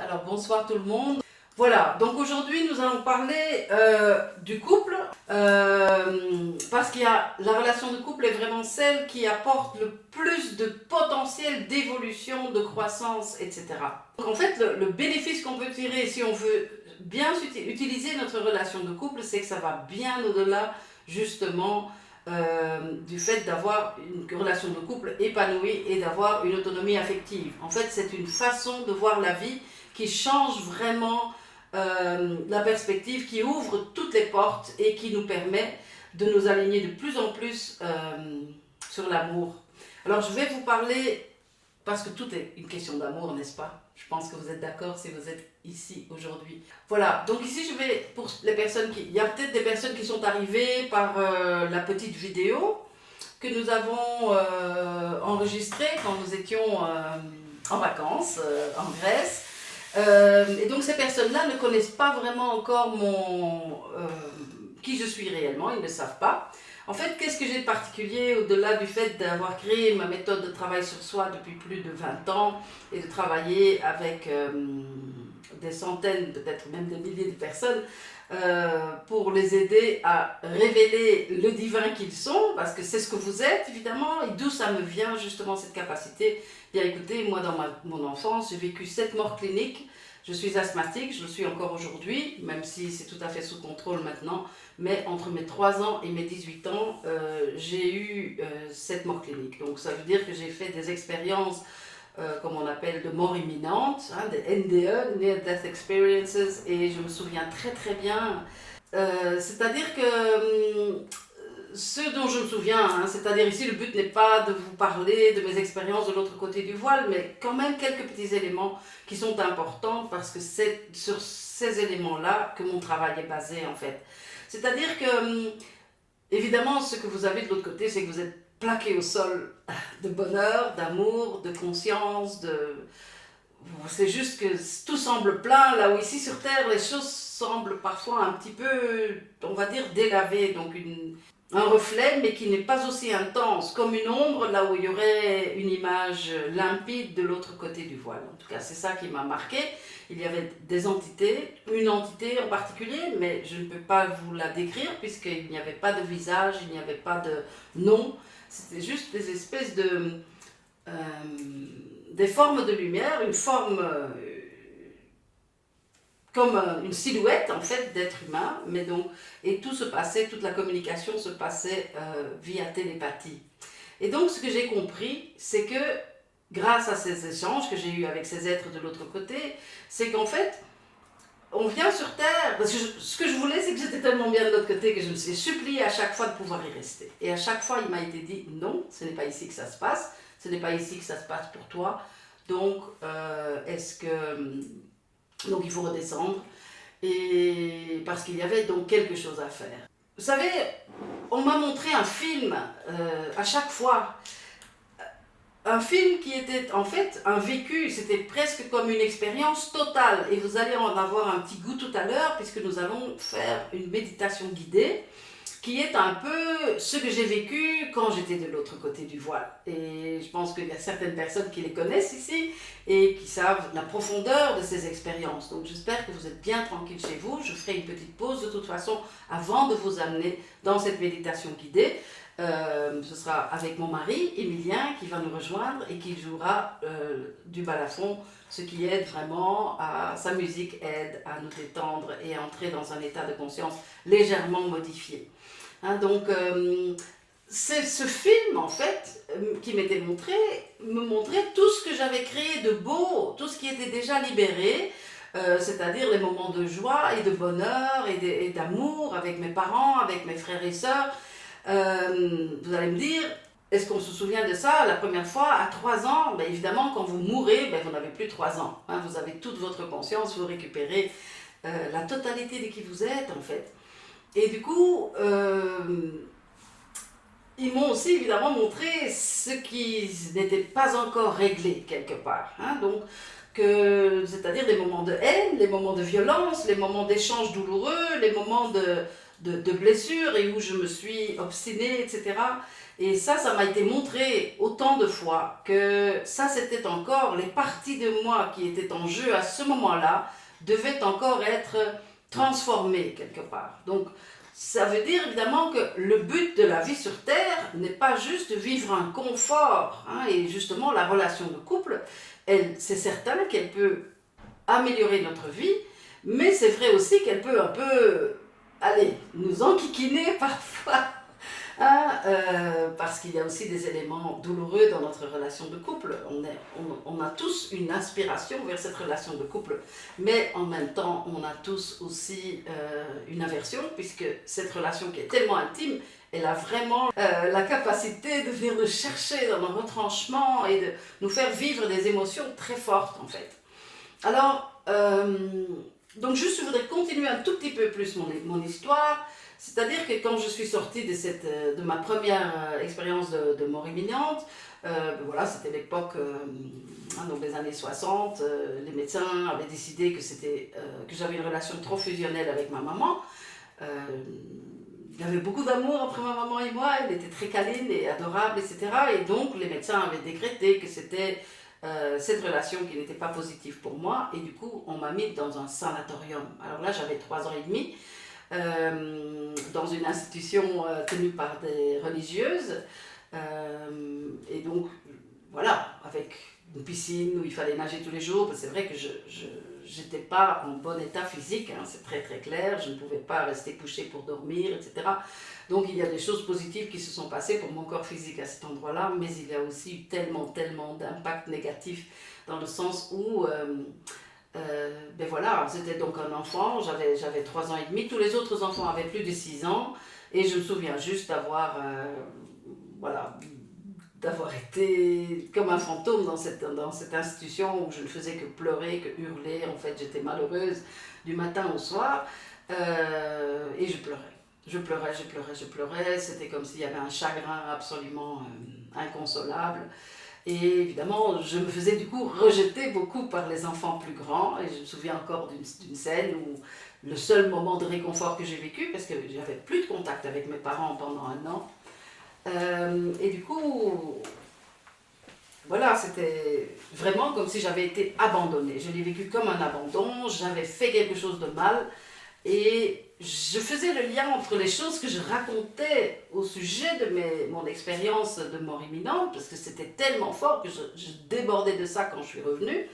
Alors bonsoir tout le monde. Voilà, donc aujourd'hui nous allons parler du couple parce qu'il y a la relation de couple est vraiment celle qui apporte le plus de potentiel d'évolution, de croissance, etc. Donc en fait le bénéfice qu'on peut tirer si on veut bien utiliser notre relation de couple, c'est que ça va bien au-delà justement du fait d'avoir une relation de couple épanouie et d'avoir une autonomie affective. En fait c'est une façon de voir la vie qui change vraiment la perspective, qui ouvre toutes les portes et qui nous permet de nous aligner de plus en plus sur l'amour. Alors je vais vous parler, parce que tout est une question d'amour, n'est-ce pas? Je pense que vous êtes d'accord si vous êtes ici aujourd'hui. Voilà, donc ici je vais, pour les personnes qui... Il y a peut-être des personnes qui sont arrivées par la petite vidéo que nous avons enregistrée quand nous étions en vacances en Grèce. Et donc ces personnes-là ne connaissent pas vraiment encore qui je suis réellement, ils ne savent pas. En fait, qu'est-ce que j'ai de particulier au-delà du fait d'avoir créé ma méthode de travail sur soi depuis plus de 20 ans et de travailler avec des centaines, peut-être même des milliers de personnes pour les aider à révéler le divin qu'ils sont, parce que c'est ce que vous êtes évidemment, et d'où ça me vient justement cette capacité. Bien écoutez, moi dans mon enfance, j'ai vécu 7 morts cliniques, je suis asthmatique, je le suis encore aujourd'hui, même si c'est tout à fait sous contrôle maintenant, mais entre mes 3 ans et mes 18 ans, j'ai eu 7 morts cliniques. Donc ça veut dire que j'ai fait des expériences, comme on appelle, de mort imminente, hein, des NDE, Near Death Experiences, et je me souviens très très bien. C'est-à-dire que ce dont je me souviens, hein, c'est-à-dire ici le but n'est pas de vous parler de mes expériences de l'autre côté du voile, mais quand même quelques petits éléments qui sont importants parce que c'est sur ces éléments-là que mon travail est basé en fait. C'est-à-dire que, évidemment, ce que vous avez de l'autre côté, c'est que vous êtes plaqué au sol de bonheur, d'amour, de conscience, c'est juste que tout semble plein, là où ici sur Terre, les choses semblent parfois un petit peu, on va dire, délavées, donc un reflet, mais qui n'est pas aussi intense, comme une ombre, là où il y aurait une image limpide de l'autre côté du voile. En tout cas, c'est ça qui m'a marqué. Il y avait des entités, une entité en particulier, mais je ne peux pas vous la décrire, puisqu'il n'y avait pas de visage, il n'y avait pas de nom. C'était juste des espèces de... des formes de lumière, une forme... comme une silhouette en fait d'être humain, mais donc, et tout se passait, toute la communication se passait via télépathie. Et donc ce que j'ai compris, c'est que grâce à ces échanges que j'ai eus avec ces êtres de l'autre côté, c'est qu'en fait, on vient sur Terre, parce que ce que je voulais, c'est que j'étais tellement bien de l'autre côté que je me suis suppliée à chaque fois de pouvoir y rester. Et à chaque fois, il m'a été dit, non, ce n'est pas ici que ça se passe, ce n'est pas ici que ça se passe pour toi, donc donc il faut redescendre, et parce qu'il y avait donc quelque chose à faire. Vous savez, on m'a montré un film à chaque fois, un film qui était en fait un vécu, c'était presque comme une expérience totale, et vous allez en avoir un petit goût tout à l'heure, puisque nous allons faire une méditation guidée, qui est un peu ce que j'ai vécu quand j'étais de l'autre côté du voile. Et je pense qu'il y a certaines personnes qui les connaissent ici et qui savent la profondeur de ces expériences. Donc j'espère que vous êtes bien tranquille chez vous. Je ferai une petite pause de toute façon avant de vous amener dans cette méditation guidée. Ce sera avec mon mari, Emilien, qui va nous rejoindre et qui jouera du balafon, ce qui aide vraiment sa musique aide à nous détendre et à entrer dans un état de conscience légèrement modifié. Hein, donc, c'est ce film, en fait, qui m'était montré, me montrait tout ce que j'avais créé de beau, tout ce qui était déjà libéré, c'est-à-dire les moments de joie et de bonheur et d'amour avec mes parents, avec mes frères et sœurs. Vous allez me dire, est-ce qu'on se souvient de ça la première fois à 3 ans? Ben évidemment, quand vous mourrez, ben vous n'avez plus 3 ans. Hein, vous avez toute votre conscience, vous récupérez la totalité de qui vous êtes, en fait. Et du coup, ils m'ont aussi évidemment montré ce qui n'était pas encore réglé quelque part. Hein. Donc, c'est-à-dire des moments de haine, les moments de violence, les moments d'échanges douloureux, les moments de blessures et où je me suis obstinée, etc. Et ça m'a été montré autant de fois que ça, c'était encore les parties de moi qui étaient en jeu à ce moment-là, devaient encore être transformées quelque part. Donc, ça veut dire évidemment que le but de la vie sur Terre n'est pas juste de vivre un confort, hein, et justement la relation de couple, c'est certain qu'elle peut améliorer notre vie, mais c'est vrai aussi qu'elle peut un peu, allez, nous enquiquiner parfois. Ah, parce qu'il y a aussi des éléments douloureux dans notre relation de couple. On a tous une inspiration vers cette relation de couple, mais en même temps, on a tous aussi une aversion, puisque cette relation qui est tellement intime, elle a vraiment la capacité de venir nous chercher dans nos retranchements et de nous faire vivre des émotions très fortes, en fait. Alors, donc juste, je voudrais continuer un tout petit peu plus mon histoire. C'est-à-dire que quand je suis sortie de ma première expérience de mort imminente, voilà, c'était l'époque, donc des années 60, les médecins avaient décidé que j'avais une relation trop fusionnelle avec ma maman. Il y avait beaucoup d'amour entre ma maman et moi, elle était très câline et adorable, etc. Et donc les médecins avaient décrété que c'était cette relation qui n'était pas positive pour moi, et du coup on m'a mis dans un sanatorium. Alors là j'avais 3 ans et demi. Dans une institution tenue par des religieuses, et donc voilà, avec une piscine où il fallait nager tous les jours. C'est vrai que je n'étais pas en bon état physique, hein, c'est très très clair, je ne pouvais pas rester couchée pour dormir, etc. Donc il y a des choses positives qui se sont passées pour mon corps physique à cet endroit-là, mais il y a aussi eu tellement d'impacts négatifs, dans le sens où ben voilà, c'était donc un enfant, j'avais 3 ans et demi, tous les autres enfants avaient plus de 6 ans, et je me souviens juste voilà, d'avoir été comme un fantôme dans cette institution où je ne faisais que pleurer, que hurler. En fait, j'étais malheureuse du matin au soir, et je pleurais. Je pleurais, c'était comme s'il y avait un chagrin absolument inconsolable. Et évidemment, je me faisais du coup rejeter beaucoup par les enfants plus grands. Et je me souviens encore d'une scène où le seul moment de réconfort que j'ai vécu, parce que j'avais plus de contact avec mes parents pendant 1 an, et du coup, voilà, c'était vraiment comme si j'avais été abandonnée. Je l'ai vécu comme un abandon, j'avais fait quelque chose de mal, et je faisais le lien entre les choses que je racontais au sujet de mon expérience de mort imminente, parce que c'était tellement fort que je débordais de ça quand je suis revenue,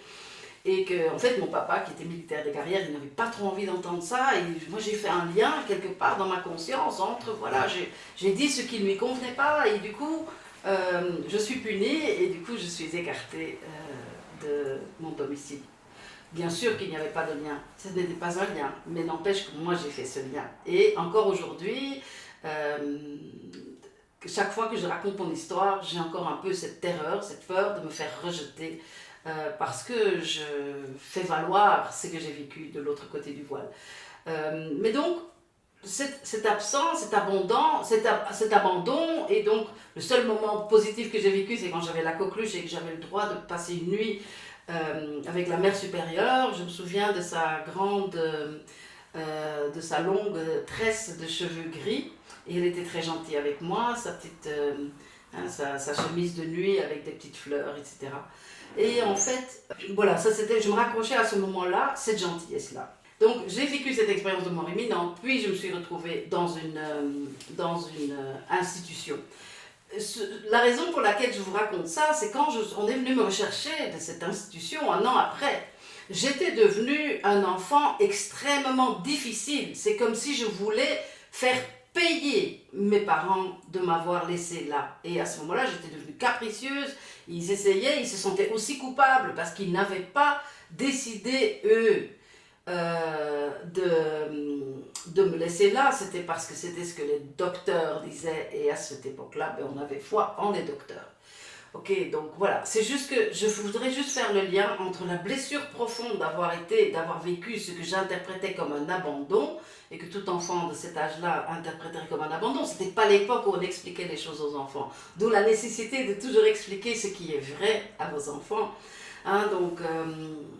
et que en fait mon papa, qui était militaire de carrière, il n'avait pas trop envie d'entendre ça, et moi j'ai fait un lien quelque part dans ma conscience entre, voilà, j'ai dit ce qui ne lui convenait pas, et du coup je suis punie, et du coup je suis écartée de mon domicile. Bien sûr qu'il n'y avait pas de lien, ce n'était pas un lien, mais n'empêche que moi j'ai fait ce lien. Et encore aujourd'hui, chaque fois que je raconte mon histoire, j'ai encore un peu cette terreur, cette peur de me faire rejeter, parce que je fais valoir ce que j'ai vécu de l'autre côté du voile. Mais donc, cette absence, cet abandon, et donc le seul moment positif que j'ai vécu, c'est quand j'avais la coqueluche et que j'avais le droit de passer une nuit avec la mère supérieure. Je me souviens de sa longue tresse de cheveux gris, et elle était très gentille avec moi, sa chemise de nuit avec des petites fleurs, etc. Et en fait, voilà, je me raccrochais à ce moment-là, cette gentillesse-là. Donc j'ai vécu cette expérience de mort imminente, puis je me suis retrouvée dans une institution. La raison pour laquelle je vous raconte ça, c'est quand on est venu me rechercher de cette institution 1 an après. J'étais devenue un enfant extrêmement difficile. C'est comme si je voulais faire payer mes parents de m'avoir laissée là. Et à ce moment-là, j'étais devenue capricieuse. Ils se sentaient aussi coupables parce qu'ils n'avaient pas décidé, eux, de me laisser là. C'était parce que c'était ce que les docteurs disaient, et à cette époque-là, on avait foi en les docteurs. Ok, donc voilà, c'est juste que je voudrais juste faire le lien entre la blessure profonde d'avoir vécu ce que j'interprétais comme un abandon, et que tout enfant de cet âge-là interpréterait comme un abandon. C'était pas l'époque où on expliquait les choses aux enfants, d'où la nécessité de toujours expliquer ce qui est vrai à vos enfants. Hein, donc,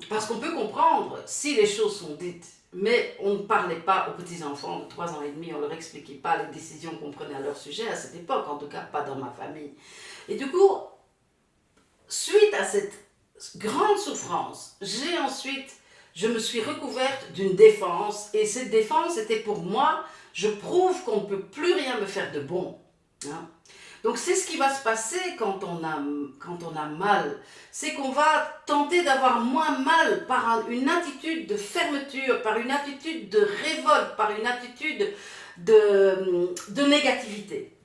parce qu'on peut comprendre si les choses sont dites, mais on ne parlait pas aux petits-enfants de 3 ans et demi, on ne leur expliquait pas les décisions qu'on prenait à leur sujet à cette époque, en tout cas pas dans ma famille. Et du coup, suite à cette grande souffrance, je me suis recouverte d'une défense, et cette défense était pour moi, je prouve qu'on ne peut plus rien me faire de bon. Hein. Donc c'est ce qui va se passer quand on a mal, c'est qu'on va tenter d'avoir moins mal par une attitude de fermeture, par une attitude de révolte, par une attitude de négativité.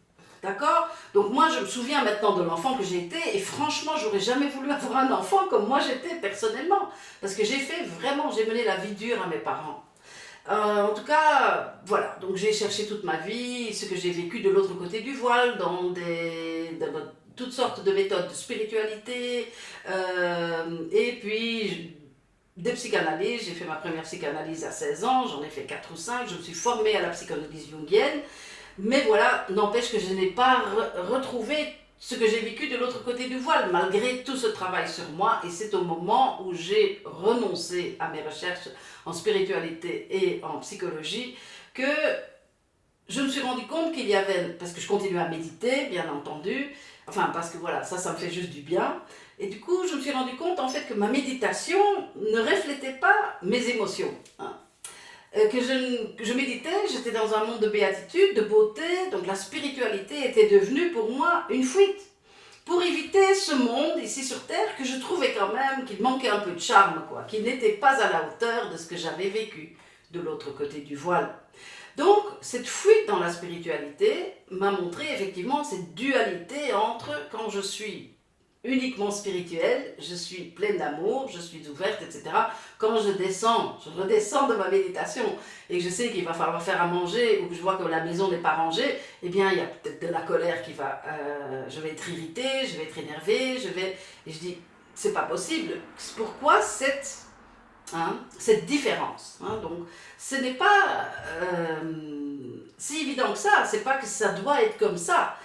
D'accord? Donc moi je me souviens maintenant de l'enfant que j'ai été, et franchement j'aurais jamais voulu avoir un enfant comme moi j'étais personnellement, parce que j'ai mené la vie dure à mes parents. En tout cas, voilà, donc j'ai cherché toute ma vie ce que j'ai vécu de l'autre côté du voile, dans toutes sortes de méthodes de spiritualité, et puis des psychanalyses. J'ai fait ma première psychanalyse à 16 ans, j'en ai fait 4 ou 5, je me suis formée à la psychanalyse jungienne, mais voilà, n'empêche que je n'ai pas retrouvé ce que j'ai vécu de l'autre côté du voile, malgré tout ce travail sur moi, et c'est au moment où j'ai renoncé à mes recherches en spiritualité et en psychologie que je me suis rendu compte qu'il y avait, parce que je continue à méditer, bien entendu, enfin parce que voilà, ça me fait juste du bien, et du coup je me suis rendu compte en fait que ma méditation ne reflétait pas mes émotions. Hein. Que je méditais, j'étais dans un monde de béatitude, de beauté, donc la spiritualité était devenue pour moi une fuite. Pour éviter ce monde ici sur Terre que je trouvais quand même qu'il manquait un peu de charme, quoi, qu'il n'était pas à la hauteur de ce que j'avais vécu de l'autre côté du voile. Donc cette fuite dans la spiritualité m'a montré effectivement cette dualité entre quand je suis uniquement spirituelle, je suis pleine d'amour, je suis ouverte, etc. Quand je redescends de ma méditation et que je sais qu'il va falloir faire à manger ou que je vois que la maison n'est pas rangée, eh bien il y a peut-être de la colère qui va... je vais être irritée, je vais être énervée, et je dis, c'est pas possible. Pourquoi cette différence, hein? Donc ce n'est pas si évident que ça, c'est pas que ça doit être comme ça.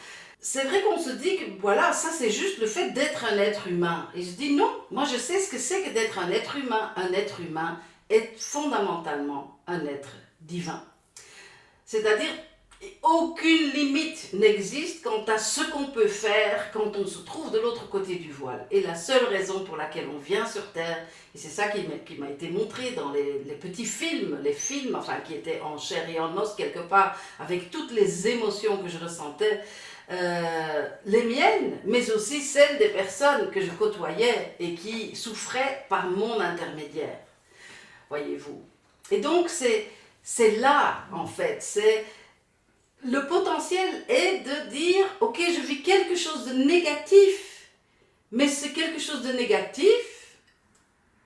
C'est vrai qu'on se dit que voilà, ça c'est juste le fait d'être un être humain. Et je dis non, moi je sais ce que c'est que d'être un être humain. Un être humain est fondamentalement un être divin. C'est-à-dire, aucune limite n'existe quant à ce qu'on peut faire quand on se trouve de l'autre côté du voile. Et la seule raison pour laquelle on vient sur Terre, et c'est ça qui m'a été montré dans les petits films, enfin qui étaient en chair et en os quelque part, avec toutes les émotions que je ressentais, les miennes, mais aussi celles des personnes que je côtoyais et qui souffraient par mon intermédiaire, voyez-vous. Et donc c'est là, en fait, le potentiel est de dire, ok, je vis quelque chose de négatif, mais ce quelque chose de négatif,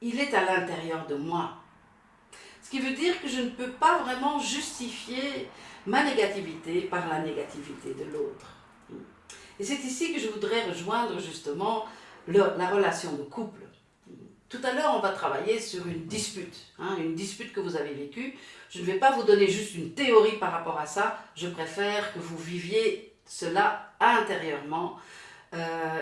il est à l'intérieur de moi. Ce qui veut dire que je ne peux pas vraiment justifier ma négativité par la négativité de l'autre. Et c'est ici que je voudrais rejoindre justement la relation de couple. Tout à l'heure, on va travailler sur une dispute que vous avez vécue. Je ne vais pas vous donner juste une théorie par rapport à ça, je préfère que vous viviez cela intérieurement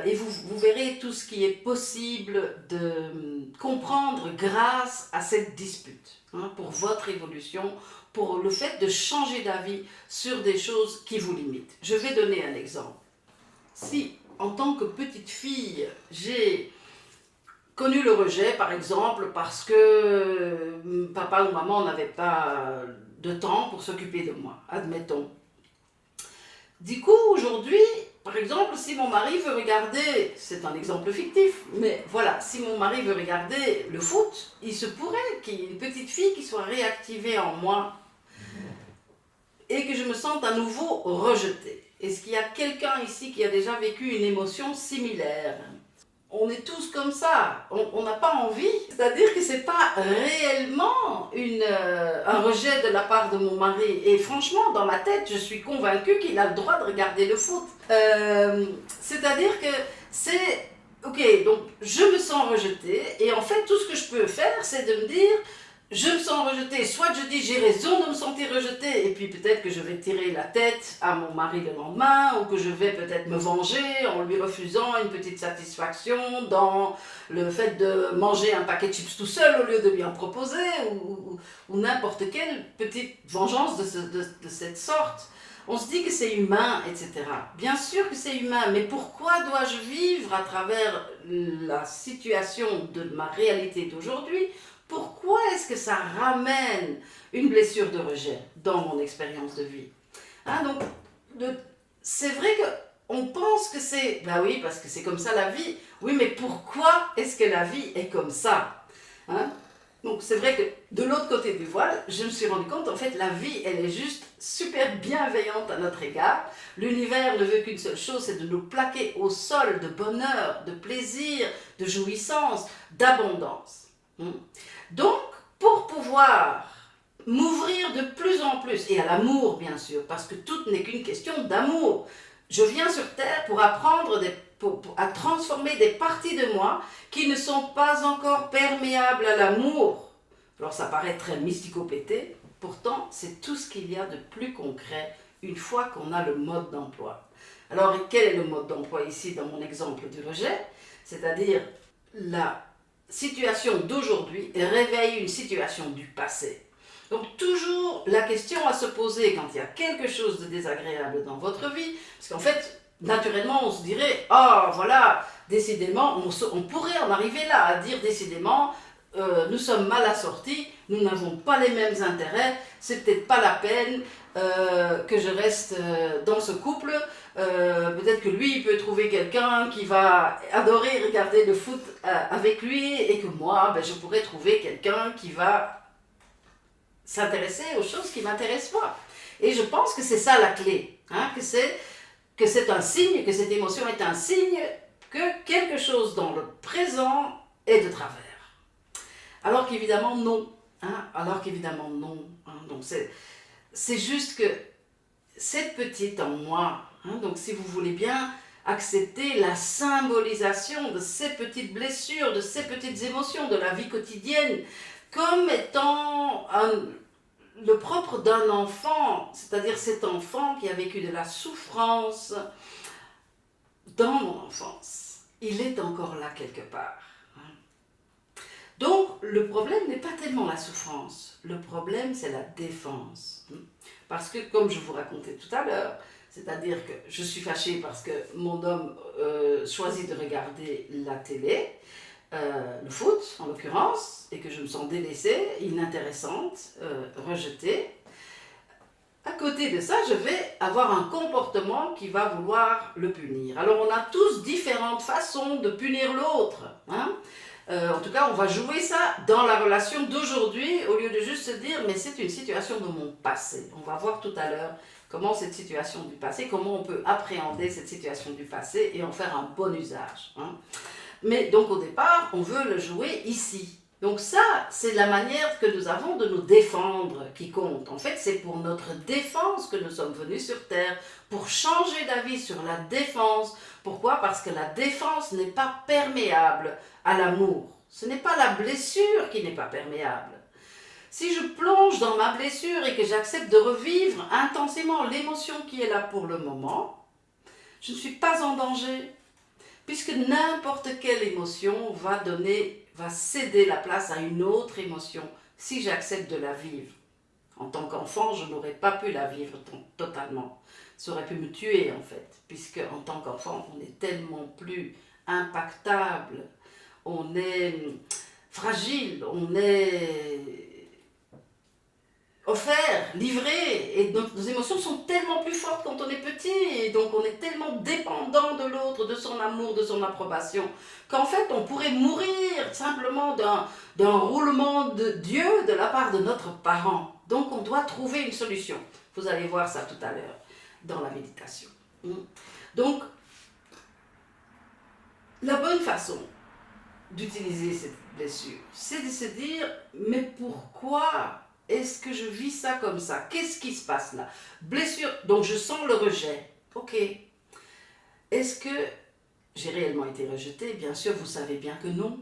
et vous verrez tout ce qui est possible de comprendre grâce à cette dispute, pour votre évolution, pour le fait de changer d'avis sur des choses qui vous limitent. Je vais donner un exemple. Si, en tant que petite fille, j'ai connu le rejet, par exemple, parce que papa ou maman n'avaient pas de temps pour s'occuper de moi, admettons. Du coup, aujourd'hui, par exemple, si mon mari veut regarder, c'est un exemple fictif, mais voilà, si mon mari veut regarder le foot, il se pourrait qu'il y ait une petite fille qui soit réactivée en moi et que je me sente à nouveau rejetée. Est-ce qu'il y a quelqu'un ici qui a déjà vécu une émotion similaire ? On est tous comme ça, on n'a pas envie. C'est-à-dire que ce n'est pas réellement un rejet de la part de mon mari. Et franchement, dans ma tête, je suis convaincue qu'il a le droit de regarder le foot. C'est-à-dire que c'est... Ok, donc je me sens rejetée. Et en fait, tout ce que je peux faire, c'est de me dire... je me sens rejetée, soit je dis j'ai raison de me sentir rejetée, et puis peut-être que je vais tirer la tête à mon mari le lendemain, ou que je vais peut-être me venger en lui refusant une petite satisfaction dans le fait de manger un paquet de chips tout seul au lieu de lui en proposer, ou n'importe quelle petite vengeance de cette sorte. On se dit que c'est humain, etc. Bien sûr que c'est humain, mais pourquoi dois-je vivre à travers la situation de ma réalité d'aujourd'hui? Pourquoi est-ce que ça ramène une blessure de rejet dans mon expérience de vie? Hein, donc, c'est vrai qu'on pense que c'est... Ben oui, parce que c'est comme ça la vie. Oui, mais pourquoi est-ce que la vie est comme ça? Hein? Donc c'est vrai que de l'autre côté du voile, je me suis rendu compte, en fait, la vie, elle est juste super bienveillante à notre égard. L'univers ne veut qu'une seule chose, c'est de nous plaquer au sol de bonheur, de plaisir, de jouissance, d'abondance. Donc, pour pouvoir m'ouvrir de plus en plus, et à l'amour bien sûr, parce que tout n'est qu'une question d'amour. Je viens sur Terre pour apprendre à transformer des parties de moi qui ne sont pas encore perméables à l'amour. Alors ça paraît très mystico-pété, pourtant c'est tout ce qu'il y a de plus concret une fois qu'on a le mode d'emploi. Alors quel est le mode d'emploi ici dans mon exemple du rejet? C'est-à-dire la situation d'aujourd'hui réveille une situation du passé. Donc toujours la question à se poser quand il y a quelque chose de désagréable dans votre vie, parce qu'en fait, naturellement, on se dirait, ah voilà, décidément, on pourrait en arriver là, à dire décidément, nous sommes mal assortis, nous n'avons pas les mêmes intérêts, c'est peut-être pas la peine que je reste dans ce couple, peut-être que lui, il peut trouver quelqu'un qui va adorer regarder le foot avec lui, et que moi, je pourrais trouver quelqu'un qui va s'intéresser aux choses qui ne m'intéressent pas. Et je pense que c'est ça la clé, hein, que c'est un signe, que cette émotion est un signe que quelque chose dans le présent est de travers. Alors qu'évidemment non, hein, donc c'est juste que cette petite en moi, hein, donc si vous voulez bien accepter la symbolisation de ces petites blessures, de ces petites émotions de la vie quotidienne, comme étant le propre d'un enfant, c'est-à-dire cet enfant qui a vécu de la souffrance dans mon enfance. Il est encore là quelque part. Donc, le problème n'est pas tellement la souffrance, le problème c'est la défense. Parce que, comme je vous racontais tout à l'heure, c'est-à-dire que je suis fâchée parce que mon homme choisit de regarder la télé, le foot en l'occurrence, et que je me sens délaissée, inintéressante, rejetée. À côté de ça, je vais avoir un comportement qui va vouloir le punir. Alors on a tous différentes façons de punir l'autre, hein. En tout cas, on va jouer ça dans la relation d'aujourd'hui, au lieu de juste se dire, mais c'est une situation de mon passé. On va voir tout à l'heure comment cette situation du passé, comment on peut appréhender cette situation du passé et en faire un bon usage, hein. Mais donc au départ, on veut le jouer ici. Donc ça, c'est la manière que nous avons de nous défendre qui compte. En fait, c'est pour notre défense que nous sommes venus sur Terre, pour changer d'avis sur la défense. Pourquoi? Parce que la défense n'est pas perméable à l'amour. Ce n'est pas la blessure qui n'est pas perméable. Si je plonge dans ma blessure et que j'accepte de revivre intensément l'émotion qui est là pour le moment, je ne suis pas en danger. Puisque n'importe quelle émotion va céder la place à une autre émotion si j'accepte de la vivre. En tant qu'enfant, je n'aurais pas pu la vivre totalement. Ça aurait pu me tuer en fait, puisque en tant qu'enfant, on est tellement plus impactable, on est fragile, on est offert, livré, et nos émotions sont tellement plus fortes quand on est petit, et donc on est tellement dépendant de l'autre, de son amour, de son approbation, qu'en fait on pourrait mourir simplement d'un roulement de Dieu de la part de notre parent. Donc on doit trouver une solution. Vous allez voir ça tout à l'heure dans la méditation. Donc, la bonne façon d'utiliser cette blessure, c'est de se dire, mais pourquoi est-ce que je vis ça comme ça? Qu'est-ce qui se passe là? Blessure, donc je sens le rejet. Ok. Est-ce que j'ai réellement été rejetée? Bien sûr, vous savez bien que non.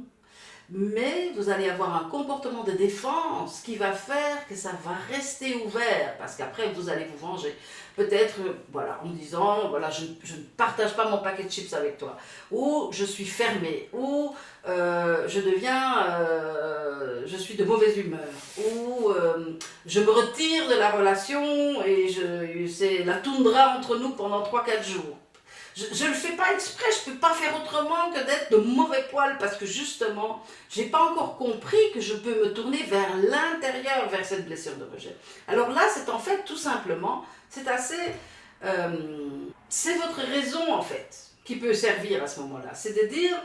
mais vous allez avoir un comportement de défense qui va faire que ça va rester ouvert, parce qu'après vous allez vous venger. Peut-être, voilà, en disant, voilà, je ne partage pas mon paquet de chips avec toi, ou je suis fermée, ou je suis de mauvaise humeur, ou je me retire de la relation et c'est la toundra entre nous pendant 3-4 jours. Je ne le fais pas exprès, je ne peux pas faire autrement que d'être de mauvais poil parce que justement, je n'ai pas encore compris que je peux me tourner vers l'intérieur, vers cette blessure de rejet. Alors là, c'est en fait tout simplement, c'est votre raison en fait qui peut servir à ce moment-là. C'est de dire,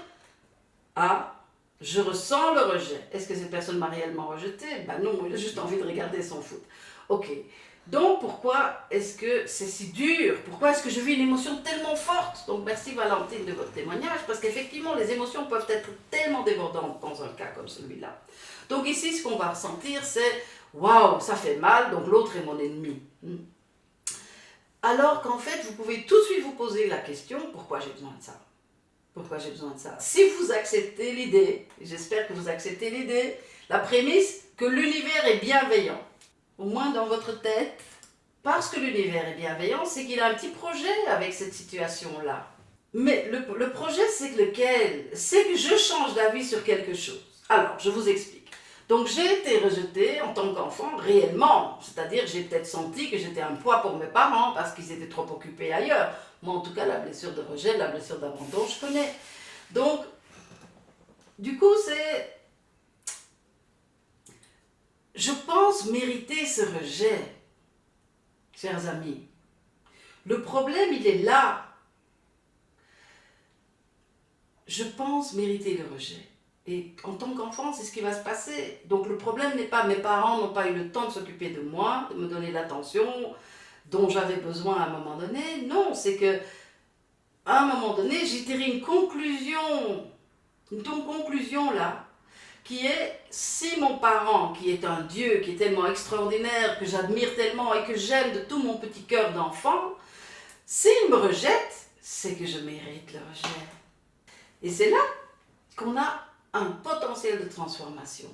ah, je ressens le rejet. Est-ce que cette personne m'a réellement rejeté? Ben non, il a juste envie de regarder son foot. Ok. Donc, pourquoi est-ce que c'est si dur? Pourquoi est-ce que je vis une émotion tellement forte? Donc, merci Valentine de votre témoignage, parce qu'effectivement, les émotions peuvent être tellement débordantes dans un cas comme celui-là. Donc ici, ce qu'on va ressentir, c'est « Waouh, ça fait mal, donc l'autre est mon ennemi. » Alors qu'en fait, vous pouvez tout de suite vous poser la question « Pourquoi j'ai besoin de ça ?» Pourquoi j'ai besoin de ça? Si vous acceptez l'idée, et j'espère que vous acceptez l'idée, la prémisse que l'univers est bienveillant, au moins dans votre tête, parce que l'univers est bienveillant, c'est qu'il a un petit projet avec cette situation-là. Mais le projet, c'est lequel? C'est que je change d'avis sur quelque chose. Alors, je vous explique. Donc, j'ai été rejetée en tant qu'enfant, réellement. C'est-à-dire, j'ai peut-être senti que j'étais un poids pour mes parents parce qu'ils étaient trop occupés ailleurs. Moi, en tout cas, la blessure de rejet, la blessure d'abandon, je connais. Donc, du coup, c'est... Je pense mériter ce rejet, chers amis. Le problème, il est là. Je pense mériter le rejet. Et en tant qu'enfant, c'est ce qui va se passer. Donc le problème n'est pas mes parents n'ont pas eu le temps de s'occuper de moi, de me donner l'attention dont j'avais besoin à un moment donné. Non, c'est que à un moment donné, j'ai tiré une conclusion là, qui est, si mon parent, qui est un Dieu, qui est tellement extraordinaire, que j'admire tellement et que j'aime de tout mon petit cœur d'enfant, s'il me rejette, c'est que je mérite le rejet. Et c'est là qu'on a un potentiel de transformation.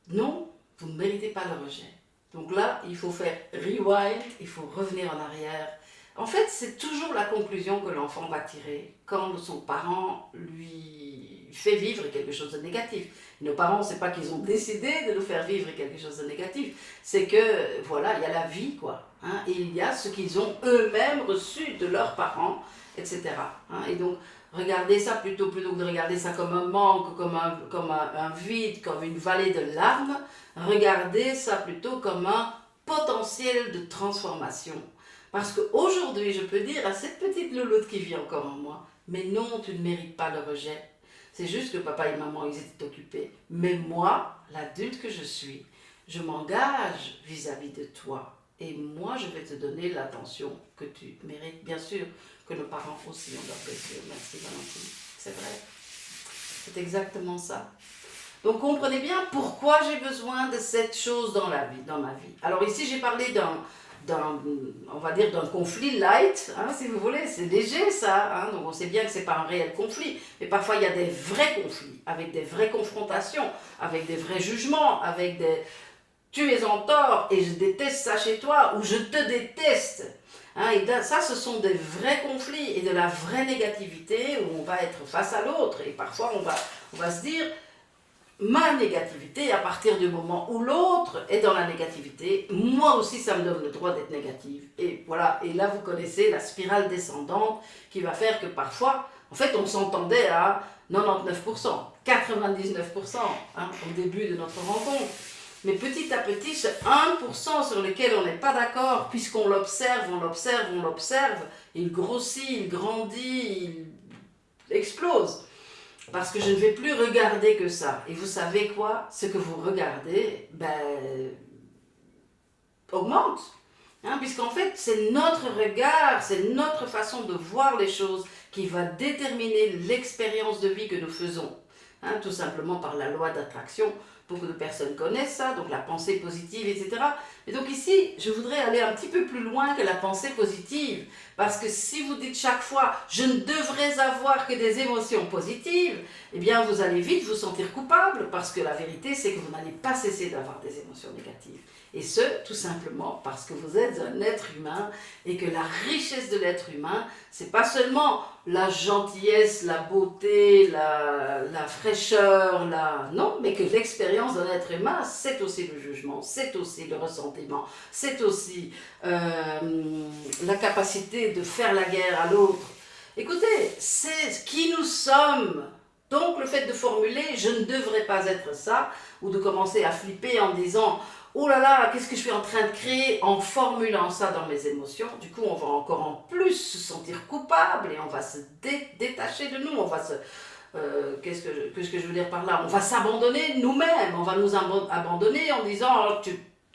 Non, vous ne méritez pas le rejet. Donc là, il faut faire rewind, il faut revenir en arrière. En fait, c'est toujours la conclusion que l'enfant va tirer quand son parent lui fait vivre quelque chose de négatif. Et nos parents, c'est pas qu'ils ont décidé de nous faire vivre quelque chose de négatif, c'est que, voilà, il y a la vie, quoi. Hein, et il y a ce qu'ils ont eux-mêmes reçu de leurs parents, etc. Hein, et donc, regardez ça plutôt que de regarder ça comme un manque, comme un vide, comme une vallée de larmes, regardez ça plutôt comme un potentiel de transformation. Parce qu'aujourd'hui, je peux dire à cette petite louloute qui vit encore en moi, mais non, tu ne mérites pas le rejet. C'est juste que papa et maman, ils étaient occupés. Mais moi, l'adulte que je suis, je m'engage vis-à-vis de toi. Et moi, je vais te donner l'attention que tu mérites. Bien sûr que nos parents aussi ont leur blessure. Merci Valentine. C'est vrai. C'est exactement ça. Donc comprenez bien pourquoi j'ai besoin de cette chose dans ma vie. Alors ici, j'ai parlé on va dire d'un conflit light, hein, si vous voulez, c'est léger ça, hein, donc on sait bien que c'est pas un réel conflit, mais parfois il y a des vrais conflits, avec des vraies confrontations, avec des vrais jugements, avec des tu es en tort et je déteste ça chez toi, ou je te déteste, hein, et ça ce sont des vrais conflits et de la vraie négativité où on va être face à l'autre, et parfois on va se dire ma négativité, à partir du moment où l'autre est dans la négativité, moi aussi ça me donne le droit d'être négative. Et voilà, et là vous connaissez la spirale descendante qui va faire que parfois, en fait on s'entendait à 99%, 99% hein, au début de notre rencontre. Mais petit à petit, ce 1% sur lequel on n'est pas d'accord, puisqu'on l'observe, il grossit, il grandit, il explose. Parce que je ne vais plus regarder que ça. Et vous savez quoi? Ce que vous regardez, augmente. Hein, puisqu'en fait, c'est notre regard, c'est notre façon de voir les choses qui va déterminer l'expérience de vie que nous faisons. Hein, tout simplement par la loi d'attraction. Beaucoup de personnes connaissent ça, donc la pensée positive, etc. Et donc ici, je voudrais aller un petit peu plus loin que la pensée positive. Parce que si vous dites chaque fois « je ne devrais avoir que des émotions positives », eh bien vous allez vite vous sentir coupable, parce que la vérité c'est que vous n'allez pas cesser d'avoir des émotions négatives. Et ce, tout simplement parce que vous êtes un être humain et que la richesse de l'être humain, c'est pas seulement la gentillesse, la beauté, la fraîcheur, non, mais que l'expérience d'un être humain, c'est aussi le jugement, c'est aussi le ressentiment, c'est aussi la capacité de faire la guerre à l'autre. Écoutez, c'est qui nous sommes. Donc le fait de formuler « je ne devrais pas être ça » ou de commencer à flipper en disant « oh là là, qu'est-ce que je suis en train de créer » en formulant ça dans mes émotions, du coup on va encore en plus se sentir coupable et on va se détacher de nous, on va se... qu'est-ce que je veux dire par là? On va s'abandonner nous-mêmes, on va nous abandonner en disant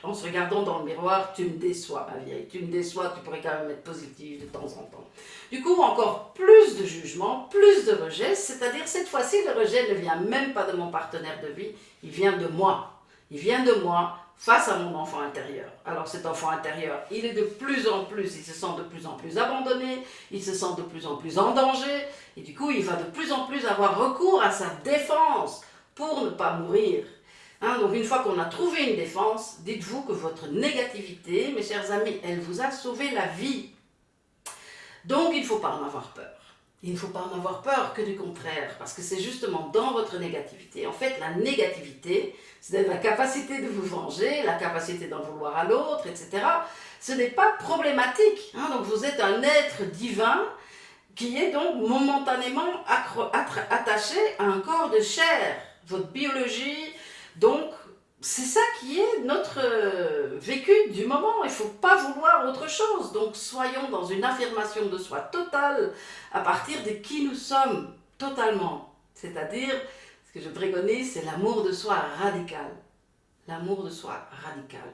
en se regardant dans le miroir, tu me déçois ma vieille, tu me déçois, tu pourrais quand même être positive de temps en temps. Du coup, encore plus de jugement, plus de rejet, c'est-à-dire cette fois-ci, le rejet ne vient même pas de mon partenaire de vie, il vient de moi. Il vient de moi face à mon enfant intérieur. Alors cet enfant intérieur, il est de plus en plus, il se sent de plus en plus abandonné, il se sent de plus en plus en danger, et du coup, il va de plus en plus avoir recours à sa défense pour ne pas mourir. Donc une fois qu'on a trouvé une défense, dites-vous que votre négativité, mes chers amis, elle vous a sauvé la vie. Donc il ne faut pas en avoir peur. Il ne faut pas en avoir peur, que du contraire, parce que c'est justement dans votre négativité. En fait, la négativité, c'est la capacité de vous venger, la capacité d'en vouloir à l'autre, etc. Ce n'est pas problématique. Donc vous êtes un être divin qui est donc momentanément attaché à un corps de chair. Votre biologie, donc c'est ça qui est notre vécu du moment. Il ne faut pas vouloir autre chose. Donc soyons dans une affirmation de soi totale à partir de qui nous sommes totalement. C'est-à-dire, ce que je préconise, c'est l'amour de soi radical. L'amour de soi radical.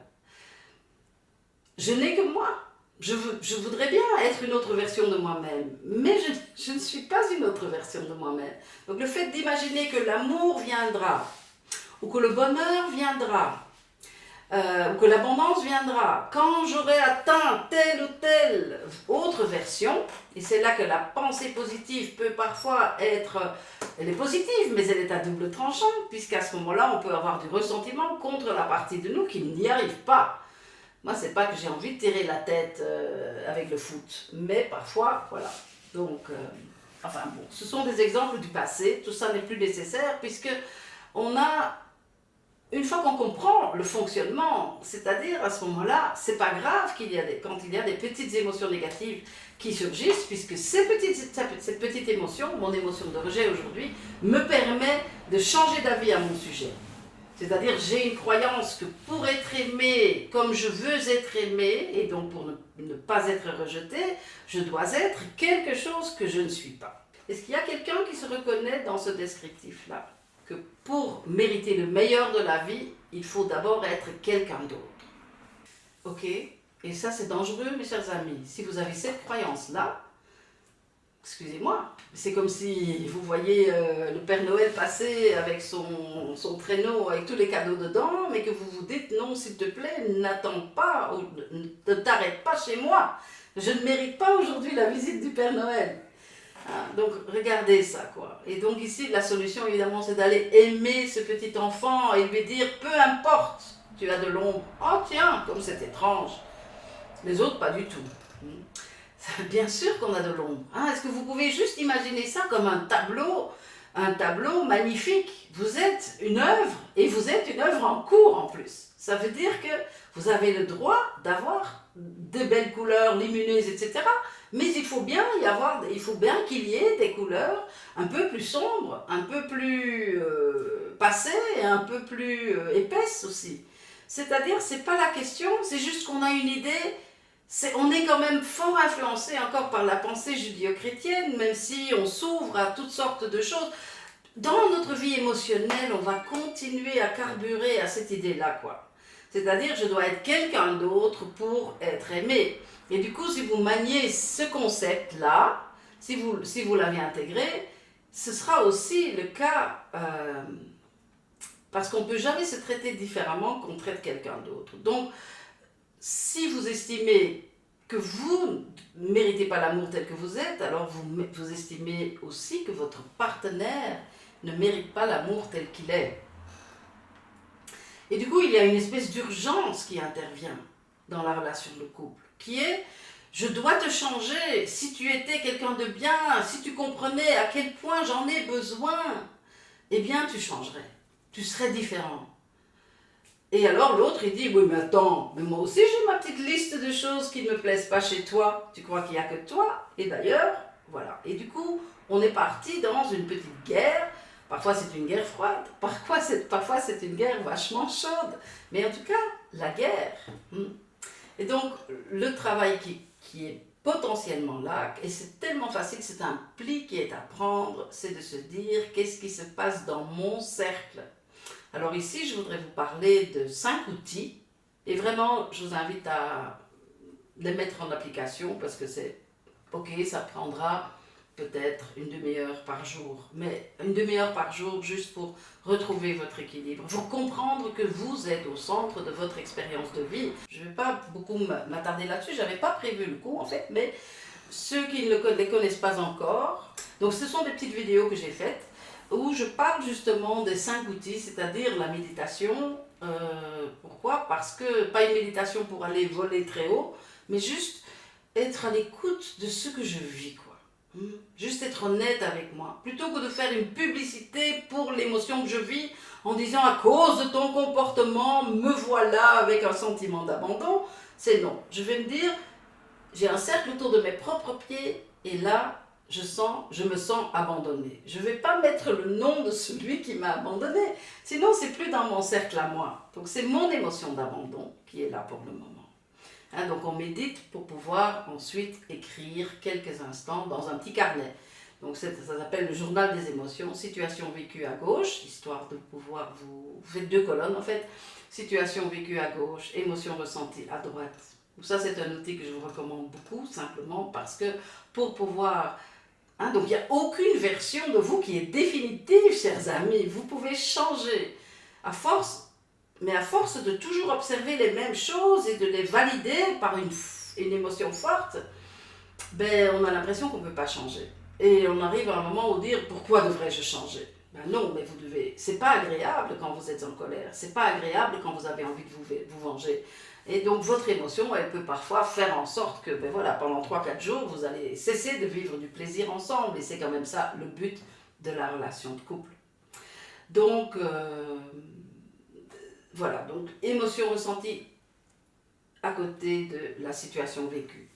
Je n'ai que moi. Je voudrais bien être une autre version de moi-même, mais je ne suis pas une autre version de moi-même. Donc le fait d'imaginer que l'amour viendra, ou que le bonheur viendra, ou que l'abondance viendra, quand j'aurai atteint telle ou telle autre version, et c'est là que la pensée positive peut parfois être, elle est positive, mais elle est à double tranchant, puisqu'à ce moment-là, on peut avoir du ressentiment contre la partie de nous qui n'y arrive pas. Moi, c'est pas que j'ai envie de tirer la tête avec le foot, mais parfois, voilà. Donc, enfin bon, ce sont des exemples du passé, tout ça n'est plus nécessaire, puisque on a... Une fois qu'on comprend le fonctionnement, c'est-à-dire à ce moment-là, c'est pas grave quand il y a des petites émotions négatives qui surgissent, puisque cette petite émotion, mon émotion de rejet aujourd'hui, me permet de changer d'avis à mon sujet. C'est-à-dire j'ai une croyance que pour être aimé comme je veux être aimé, et donc pour ne pas être rejeté, je dois être quelque chose que je ne suis pas. Est-ce qu'il y a quelqu'un qui se reconnaît dans ce descriptif-là ? Que pour mériter le meilleur de la vie, il faut d'abord être quelqu'un d'autre. Ok? Et ça, c'est dangereux, mes chers amis. Si vous avez cette croyance-là, excusez-moi, c'est comme si vous voyez le Père Noël passer avec son traîneau avec tous les cadeaux dedans, mais que vous vous dites, non, s'il te plaît, n'attends pas, ne t'arrête pas chez moi. Je ne mérite pas aujourd'hui la visite du Père Noël. Donc regardez ça quoi. Et donc ici la solution évidemment c'est d'aller aimer ce petit enfant et lui dire peu importe, tu as de l'ombre. Oh tiens, comme c'est étrange. Les autres pas du tout. Bien sûr qu'on a de l'ombre. Est-ce que vous pouvez juste imaginer ça comme un tableau magnifique. Vous êtes une œuvre et vous êtes une œuvre en cours en plus. Ça veut dire que vous avez le droit d'avoir de belles couleurs lumineuses, etc. Mais il faut bien qu'il y ait des couleurs un peu plus sombres, un peu plus passées et un peu plus épaisses aussi. C'est-à-dire, c'est pas la question, c'est juste qu'on a une idée, on est quand même fort influencé encore par la pensée judéo-chrétienne, même si on s'ouvre à toutes sortes de choses. Dans notre vie émotionnelle, on va continuer à carburer à cette idée-là, quoi. C'est-à-dire, je dois être quelqu'un d'autre pour être aimé. Et du coup, si vous maniez ce concept-là, si vous l'avez intégré, ce sera aussi le cas Parce qu'on ne peut jamais se traiter différemment qu'on traite quelqu'un d'autre. Donc, si vous estimez que vous ne méritez pas l'amour tel que vous êtes, alors vous estimez aussi que votre partenaire ne mérite pas l'amour tel qu'il est. Et du coup, il y a une espèce d'urgence qui intervient dans la relation de couple, qui est « je dois te changer, si tu étais quelqu'un de bien, si tu comprenais à quel point j'en ai besoin, eh bien tu changerais, tu serais différent. » Et alors l'autre il dit « oui mais attends, mais moi aussi j'ai ma petite liste de choses qui ne me plaisent pas chez toi, tu crois qu'il n'y a que toi? Et d'ailleurs, voilà. » Et du coup, on est parti dans une petite guerre. Parfois c'est une guerre froide, parfois c'est une guerre vachement chaude, mais en tout cas, la guerre. Et donc, le travail qui est potentiellement là, et c'est tellement facile, c'est un pli qui est à prendre, c'est de se dire qu'est-ce qui se passe dans mon cercle. Alors ici, je voudrais vous parler de 5 outils, et vraiment, je vous invite à les mettre en application, parce que c'est ok, ça prendra peut-être une demi-heure par jour, mais une demi-heure par jour juste pour retrouver votre équilibre, pour comprendre que vous êtes au centre de votre expérience de vie. Je ne vais pas beaucoup m'attarder là-dessus, je n'avais pas prévu le coup en fait, mais ceux qui ne les connaissent pas encore, donc ce sont des petites vidéos que j'ai faites où je parle justement des 5 outils, c'est-à-dire la méditation. Pourquoi? Parce que, pas une méditation pour aller voler très haut, mais juste être à l'écoute de ce que je vis, quoi. Juste être honnête avec moi, plutôt que de faire une publicité pour l'émotion que je vis en disant à cause de ton comportement, me voilà avec un sentiment d'abandon. C'est non. Je vais me dire, j'ai un cercle autour de mes propres pieds et là, je me sens abandonnée. Je ne vais pas mettre le nom de celui qui m'a abandonnée, sinon c'est plus dans mon cercle à moi. Donc c'est mon émotion d'abandon qui est là pour le moment. Donc on médite pour pouvoir ensuite écrire quelques instants dans un petit carnet. Donc ça s'appelle le journal des émotions, situation vécue à gauche, histoire de pouvoir vous faites 2 colonnes en fait, situation vécue à gauche, émotion ressentie à droite. Donc ça c'est un outil que je vous recommande beaucoup, simplement parce que pour pouvoir... donc il n'y a aucune version de vous qui est définitive, chers amis, vous pouvez changer à force. Mais à force de toujours observer les mêmes choses et de les valider par une émotion forte, on a l'impression qu'on ne peut pas changer. Et on arrive à un moment où dire pourquoi devrais-je changer? Non, mais vous devez. C'est pas agréable quand vous êtes en colère. C'est pas agréable quand vous avez envie de vous venger. Et donc votre émotion, elle peut parfois faire en sorte que pendant 3-4 jours, vous allez cesser de vivre du plaisir ensemble. Et c'est quand même ça le but de la relation de couple. Donc... voilà, donc émotion ressentie à côté de la situation vécue.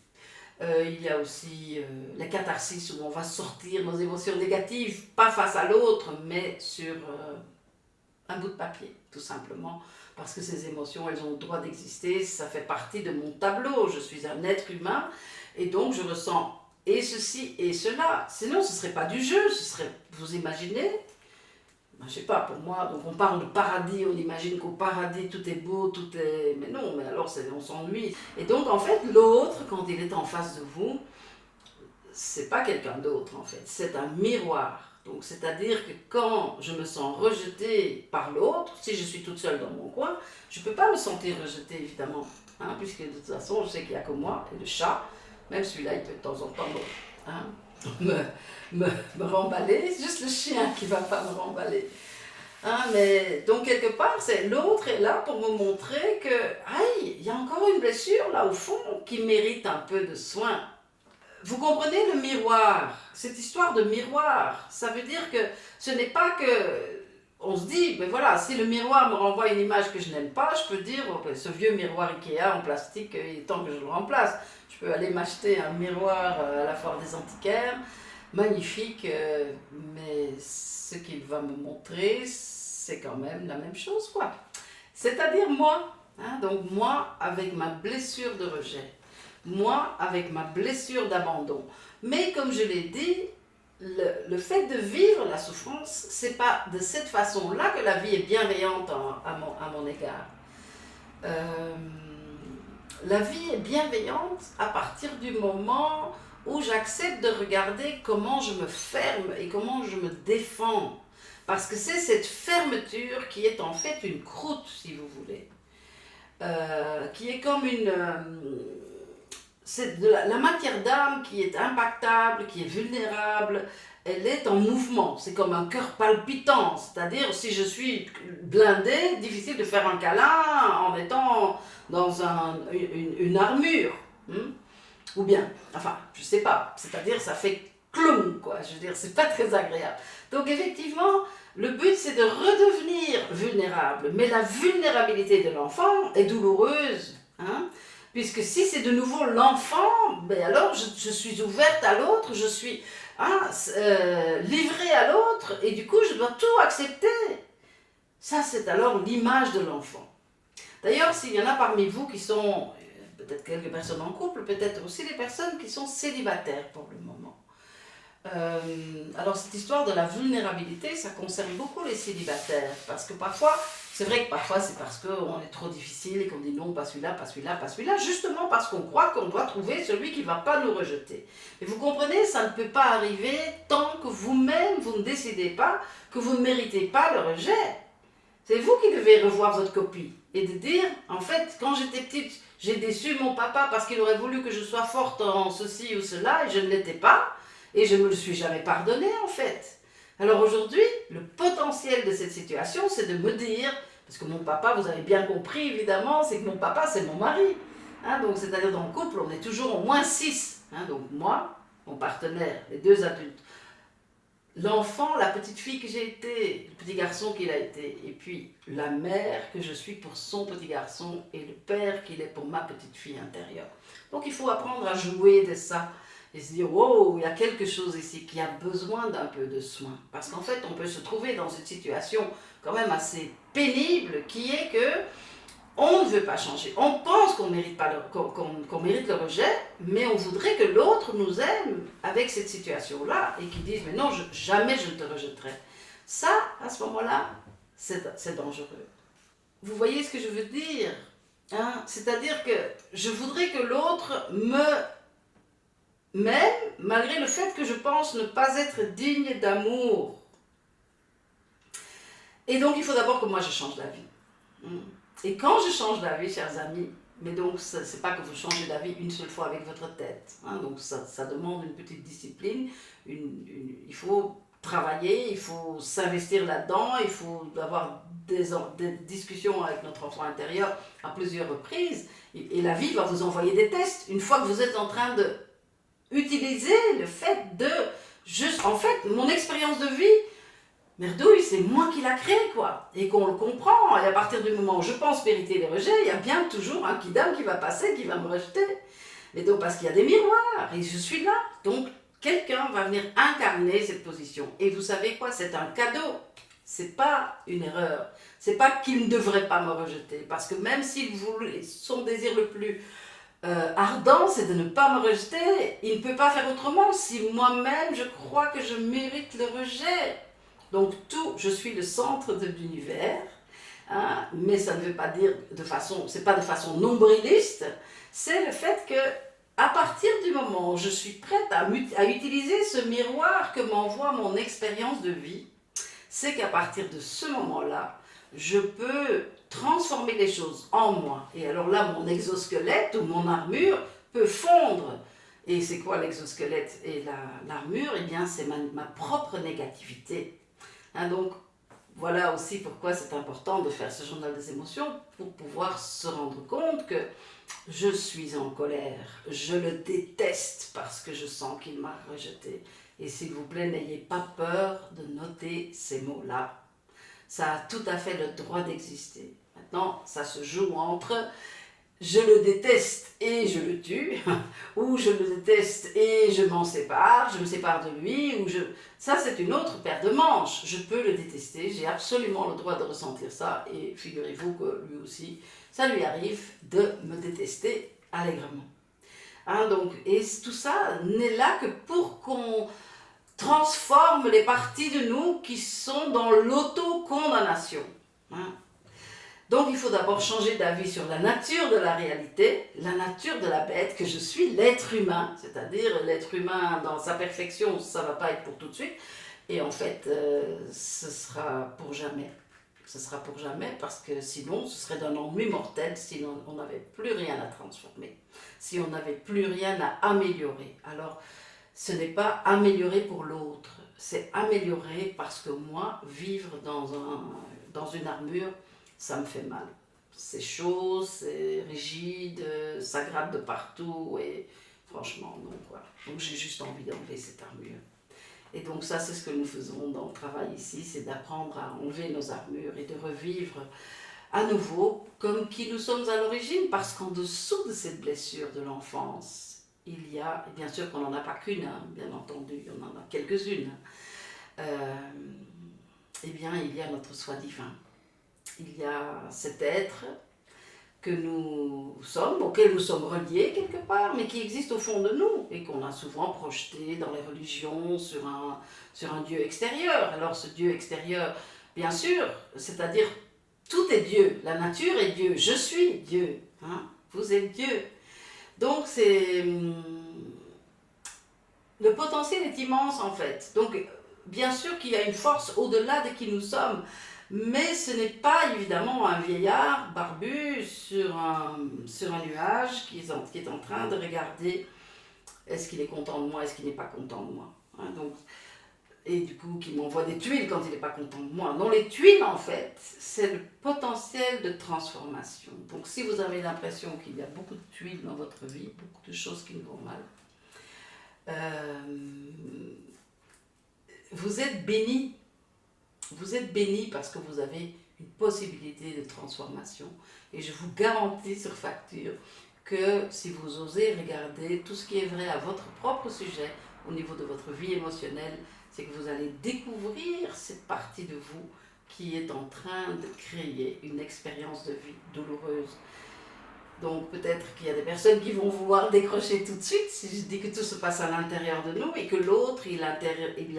Il y a aussi la catharsis où on va sortir nos émotions négatives, pas face à l'autre, mais sur un bout de papier, tout simplement. Parce que ces émotions, elles ont le droit d'exister, ça fait partie de mon tableau. Je suis un être humain et donc je ressens et ceci et cela. Sinon, ce ne serait pas du jeu, ce serait, vous imaginez, je sais pas, pour moi, donc on parle de paradis, on imagine qu'au paradis tout est beau, tout est... Mais non, mais alors on s'ennuie. Et donc en fait, l'autre, quand il est en face de vous, c'est pas quelqu'un d'autre en fait, c'est un miroir. Donc c'est-à-dire que quand je me sens rejetée par l'autre, si je suis toute seule dans mon coin, je peux pas me sentir rejetée évidemment, puisque de toute façon je sais qu'il n'y a que moi et le chat, même celui-là il peut de temps en temps me remballer, c'est juste le chien qui ne va pas me remballer. Mais donc quelque part, c'est l'autre est là pour me montrer que, aïe, il y a encore une blessure là au fond qui mérite un peu de soin. Vous comprenez le miroir, cette histoire de miroir, ça veut dire que ce n'est pas que... On se dit, si le miroir me renvoie une image que je n'aime pas, je peux dire, ce vieux miroir Ikea en plastique, il est temps que je le remplace. Je peux aller m'acheter un miroir à la foire des antiquaires, magnifique, mais ce qu'il va me montrer, c'est quand même la même chose, quoi. C'est-à-dire moi, donc moi avec ma blessure de rejet, moi avec ma blessure d'abandon. Mais comme je l'ai dit, le fait de vivre la souffrance, c'est pas de cette façon-là que la vie est bienveillante à mon égard. La vie est bienveillante à partir du moment où j'accepte de regarder comment je me ferme et comment je me défends. Parce que c'est cette fermeture qui est en fait une croûte, si vous voulez. Qui est comme une... c'est de la matière d'âme qui est impactable, qui est vulnérable, elle est en mouvement. C'est comme un cœur palpitant, c'est-à-dire si je suis blindé, difficile de faire un câlin en étant dans une armure. Ou bien, enfin, je sais pas, c'est-à-dire ça fait clou, quoi, je veux dire, c'est pas très agréable. Donc effectivement, le but c'est de redevenir vulnérable, mais la vulnérabilité de l'enfant est douloureuse, hein, puisque si c'est de nouveau l'enfant, ben alors je suis ouverte à l'autre, je suis livrée à l'autre, et du coup je dois tout accepter. Ça c'est alors l'image de l'enfant. D'ailleurs, s'il y en a parmi vous qui sont, peut-être quelques personnes en couple, peut-être aussi des personnes qui sont célibataires pour le moment. Alors cette histoire de la vulnérabilité, ça concerne beaucoup les célibataires, parce que parfois, c'est vrai que parfois c'est parce qu'on est trop difficile et qu'on dit non, pas celui-là, pas celui-là, pas celui-là, justement parce qu'on croit qu'on doit trouver celui qui ne va pas nous rejeter. Et vous comprenez, ça ne peut pas arriver tant que vous-même, vous ne décidez pas que vous ne méritez pas le rejet. C'est vous qui devez revoir votre copie et de dire, en fait, quand j'étais petite, j'ai déçu mon papa parce qu'il aurait voulu que je sois forte en ceci ou cela et je ne l'étais pas. Et je ne me le suis jamais pardonné, en fait. Alors aujourd'hui, le potentiel de cette situation, c'est de me dire, parce que mon papa, vous avez bien compris, évidemment, c'est que mon papa, c'est mon mari. Hein, donc, c'est-à-dire dans le couple, on est toujours au moins 6. Hein, donc moi, mon partenaire, les 2 adultes. L'enfant, la petite fille que j'ai été, le petit garçon qu'il a été, et puis la mère que je suis pour son petit garçon et le père qu'il est pour ma petite fille intérieure. Donc il faut apprendre à jouer de ça. Et se dire, wow, il y a quelque chose ici qui a besoin d'un peu de soin. Parce qu'en fait, on peut se trouver dans une situation quand même assez pénible qui est que on ne veut pas changer. On pense qu'on mérite, qu'on mérite le rejet, mais on voudrait que l'autre nous aime avec cette situation-là et qu'il dise, mais non, jamais je ne te rejetterai. Ça, à ce moment-là, c'est dangereux. Vous voyez ce que je veux dire, hein? C'est-à-dire que je voudrais que l'autre m'aime, malgré le fait que je pense ne pas être digne d'amour. Et donc, il faut d'abord que moi, je change d'avis. Et quand je change d'avis, chers amis, mais donc, ce n'est pas que vous changez d'avis une seule fois avec votre tête. Hein, donc, ça demande une petite discipline. Il faut travailler, il faut s'investir là-dedans, il faut avoir des discussions avec notre enfant intérieur à plusieurs reprises. Et la vie va vous envoyer des tests. Une fois que vous êtes en train de utiliser le fait de... en fait, mon expérience de vie, merdouille, c'est moi qui l'a créé, quoi. Et qu'on le comprend. Et à partir du moment où je pense mériter les rejets, il y a bien toujours un kidam qui va passer, qui va me rejeter. Mais donc, parce qu'il y a des miroirs, et je suis là. Donc, quelqu'un va venir incarner cette position. Et vous savez quoi? C'est un cadeau. C'est pas une erreur. C'est pas qu'il ne devrait pas me rejeter. Parce que même si son désir le plus ardent, c'est de ne pas me rejeter, il ne peut pas faire autrement si moi-même je crois que je mérite le rejet. Donc je suis le centre de l'univers, hein, mais ça ne veut pas dire c'est pas de façon nombriliste, c'est le fait que à partir du moment où je suis prête à utiliser ce miroir que m'envoie mon expérience de vie, c'est qu'à partir de ce moment-là, je peux transformer les choses en moi. Et alors là, mon exosquelette ou mon armure peut fondre. Et c'est quoi l'exosquelette et l'armure? Eh bien, c'est ma propre négativité. Hein, donc, voilà aussi pourquoi c'est important de faire ce journal des émotions, pour pouvoir se rendre compte que je suis en colère, je le déteste parce que je sens qu'il m'a rejeté. Et s'il vous plaît, n'ayez pas peur de noter ces mots-là. Ça a tout à fait le droit d'exister. Maintenant, ça se joue entre je le déteste et je le tue, ou je le déteste et je m'en sépare, je me sépare de lui, ça c'est une autre paire de manches. Je peux le détester, j'ai absolument le droit de ressentir ça, et figurez-vous que lui aussi, ça lui arrive de me détester allègrement. Hein, donc, et tout ça n'est là que pour qu'on transforme les parties de nous qui sont dans l'autocondamnation. Hein. Donc il faut d'abord changer d'avis sur la nature de la réalité, la nature de la bête, que je suis l'être humain, c'est-à-dire l'être humain dans sa perfection, ça ne va pas être pour tout de suite, Et en fait, ce sera pour jamais. Ce sera pour jamais parce que sinon, ce serait d'un ennui mortel si on n'avait plus rien à transformer, si on n'avait plus rien à améliorer. Alors, ce n'est pas améliorer pour l'autre, c'est améliorer parce que moi, vivre dans une armure, ça me fait mal. C'est chaud, c'est rigide, ça gratte de partout et franchement, non, voilà. Donc j'ai juste envie d'enlever cette armure. Et donc ça, c'est ce que nous faisons dans le travail ici, c'est d'apprendre à enlever nos armures et de revivre à nouveau comme qui nous sommes à l'origine, parce qu'en dessous de cette blessure de l'enfance, il y a, et bien sûr qu'on n'en a pas qu'une, hein, bien entendu, on en a quelques-unes, eh bien il y a notre soi divin. Il y a cet être que nous sommes, auquel nous sommes reliés quelque part, mais qui existe au fond de nous et qu'on a souvent projeté dans les religions sur un Dieu extérieur. Alors ce Dieu extérieur, bien sûr, c'est-à-dire tout est Dieu, la nature est Dieu, je suis Dieu, hein? Vous êtes Dieu. Donc le potentiel est immense en fait. Donc bien sûr qu'il y a une force au-delà de qui nous sommes, mais ce n'est pas évidemment un vieillard barbu sur un nuage qui est en train de regarder est-ce qu'il est content de moi, est-ce qu'il n'est pas content de moi. Hein, donc, et du coup qui m'envoie des tuiles quand il n'est pas content de moi. Non, les tuiles en fait, c'est le potentiel de transformation. Donc si vous avez l'impression qu'il y a beaucoup de tuiles dans votre vie, beaucoup de choses qui vont mal, vous êtes béni. Vous êtes béni parce que vous avez une possibilité de transformation. Et je vous garantis sur facture que si vous osez regarder tout ce qui est vrai à votre propre sujet, au niveau de votre vie émotionnelle, c'est que vous allez découvrir cette partie de vous qui est en train de créer une expérience de vie douloureuse. Donc peut-être qu'il y a des personnes qui vont vouloir décrocher tout de suite si je dis que tout se passe à l'intérieur de nous et que l'autre, il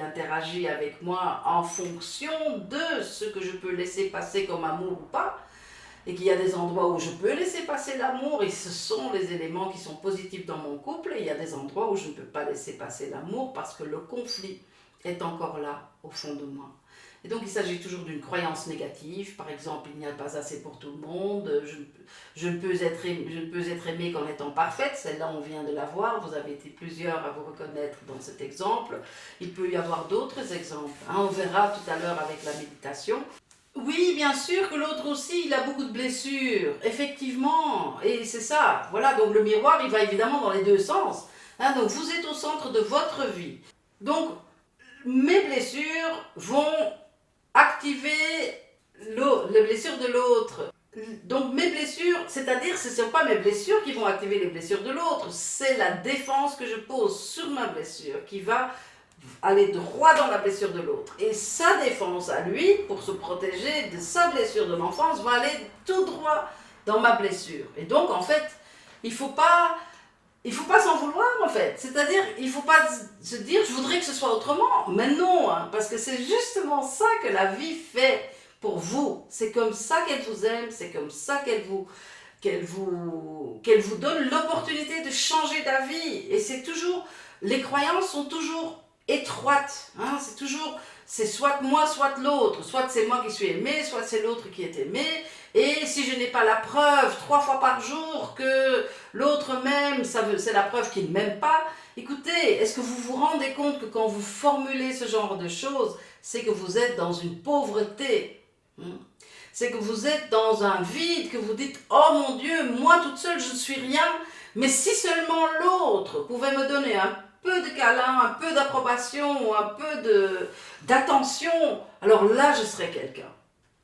interagit avec moi en fonction de ce que je peux laisser passer comme amour ou pas. Et qu'il y a des endroits où je peux laisser passer l'amour et ce sont les éléments qui sont positifs dans mon couple. Et il y a des endroits où je ne peux pas laisser passer l'amour parce que le conflit est encore là au fond de moi. Et donc il s'agit toujours d'une croyance négative, par exemple il n'y a pas assez pour tout le monde, je ne peux être aimée qu'en étant parfaite, celle-là on vient de la voir, vous avez été plusieurs à vous reconnaître dans cet exemple, il peut y avoir d'autres exemples, hein, on verra tout à l'heure avec la méditation. Oui, bien sûr que l'autre aussi, il a beaucoup de blessures, effectivement, et c'est ça, voilà, donc le miroir il va évidemment dans les deux sens, hein, donc vous êtes au centre de votre vie, donc mes blessures vont activer les blessures de l'autre. Donc mes blessures, c'est-à-dire ce ne sont pas mes blessures qui vont activer les blessures de l'autre, c'est la défense que je pose sur ma blessure qui va aller droit dans la blessure de l'autre. Et sa défense à lui, pour se protéger de sa blessure de l'enfance, va aller tout droit dans ma blessure. Et donc en fait, il ne faut pas s'en vouloir en fait, c'est-à-dire il ne faut pas se dire je voudrais que ce soit autrement, mais non, hein, parce que c'est justement ça que la vie fait pour vous, c'est comme ça qu'elle vous aime, c'est comme ça qu'elle vous donne l'opportunité de changer d'avis, et c'est toujours, les croyances sont toujours étroites, hein, c'est soit moi, soit l'autre, soit c'est moi qui suis aimé, soit c'est l'autre qui est aimé, et si je n'ai pas la preuve 3 fois par jour que l'autre m'aime, c'est la preuve qu'il ne m'aime pas. Écoutez, est-ce que vous vous rendez compte que quand vous formulez ce genre de choses, c'est que vous êtes dans une pauvreté, c'est que vous êtes dans un vide, que vous dites « Oh mon Dieu, moi toute seule je ne suis rien, mais si seulement l'autre pouvait me donner un peu de câlin, un peu d'approbation, un peu d'attention, alors là je serais quelqu'un. »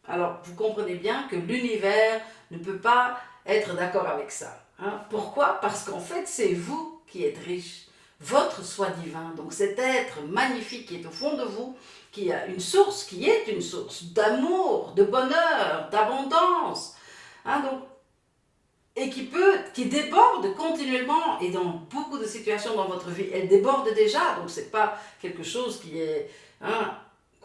Alors, vous comprenez bien que l'univers ne peut pas être d'accord avec ça. Hein? Pourquoi? Parce qu'en fait, c'est vous qui êtes riche. Votre soi divin, donc cet être magnifique qui est au fond de vous, qui a une source, qui est une source d'amour, de bonheur, d'abondance, hein, donc, et qui déborde continuellement, et dans beaucoup de situations dans votre vie, elle déborde déjà, donc c'est pas quelque chose qui est... Hein,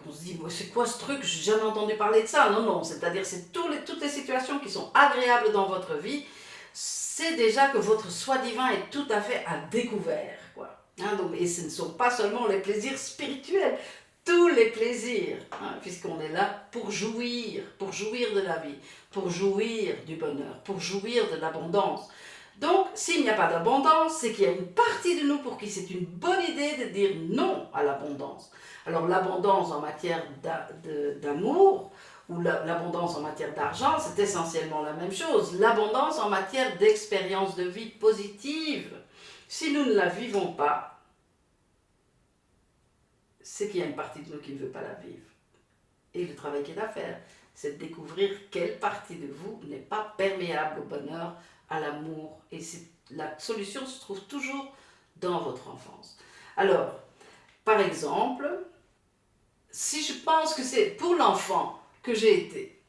on se dit, c'est quoi ce truc, j'ai jamais entendu parler de ça. Non, non, c'est-à-dire c'est toutes les situations qui sont agréables dans votre vie, c'est déjà que votre soi divin est tout à fait à découvert, quoi. Hein, donc, et ce ne sont pas seulement les plaisirs spirituels, tous les plaisirs, hein, puisqu'on est là pour jouir de la vie, pour jouir du bonheur, pour jouir de l'abondance. Donc, s'il n'y a pas d'abondance, c'est qu'il y a une partie de nous pour qui c'est une bonne idée de dire non à l'abondance. Alors, l'abondance en matière d'amour ou l'abondance en matière d'argent, c'est essentiellement la même chose. L'abondance en matière d'expérience de vie positive, si nous ne la vivons pas, c'est qu'il y a une partie de nous qui ne veut pas la vivre. Et le travail qu'il y a à faire, c'est de découvrir quelle partie de vous n'est pas perméable au bonheur, à l'amour. Et la solution se trouve toujours dans votre enfance. Alors, par exemple, si je pense que c'est pour l'enfant que j'ai été,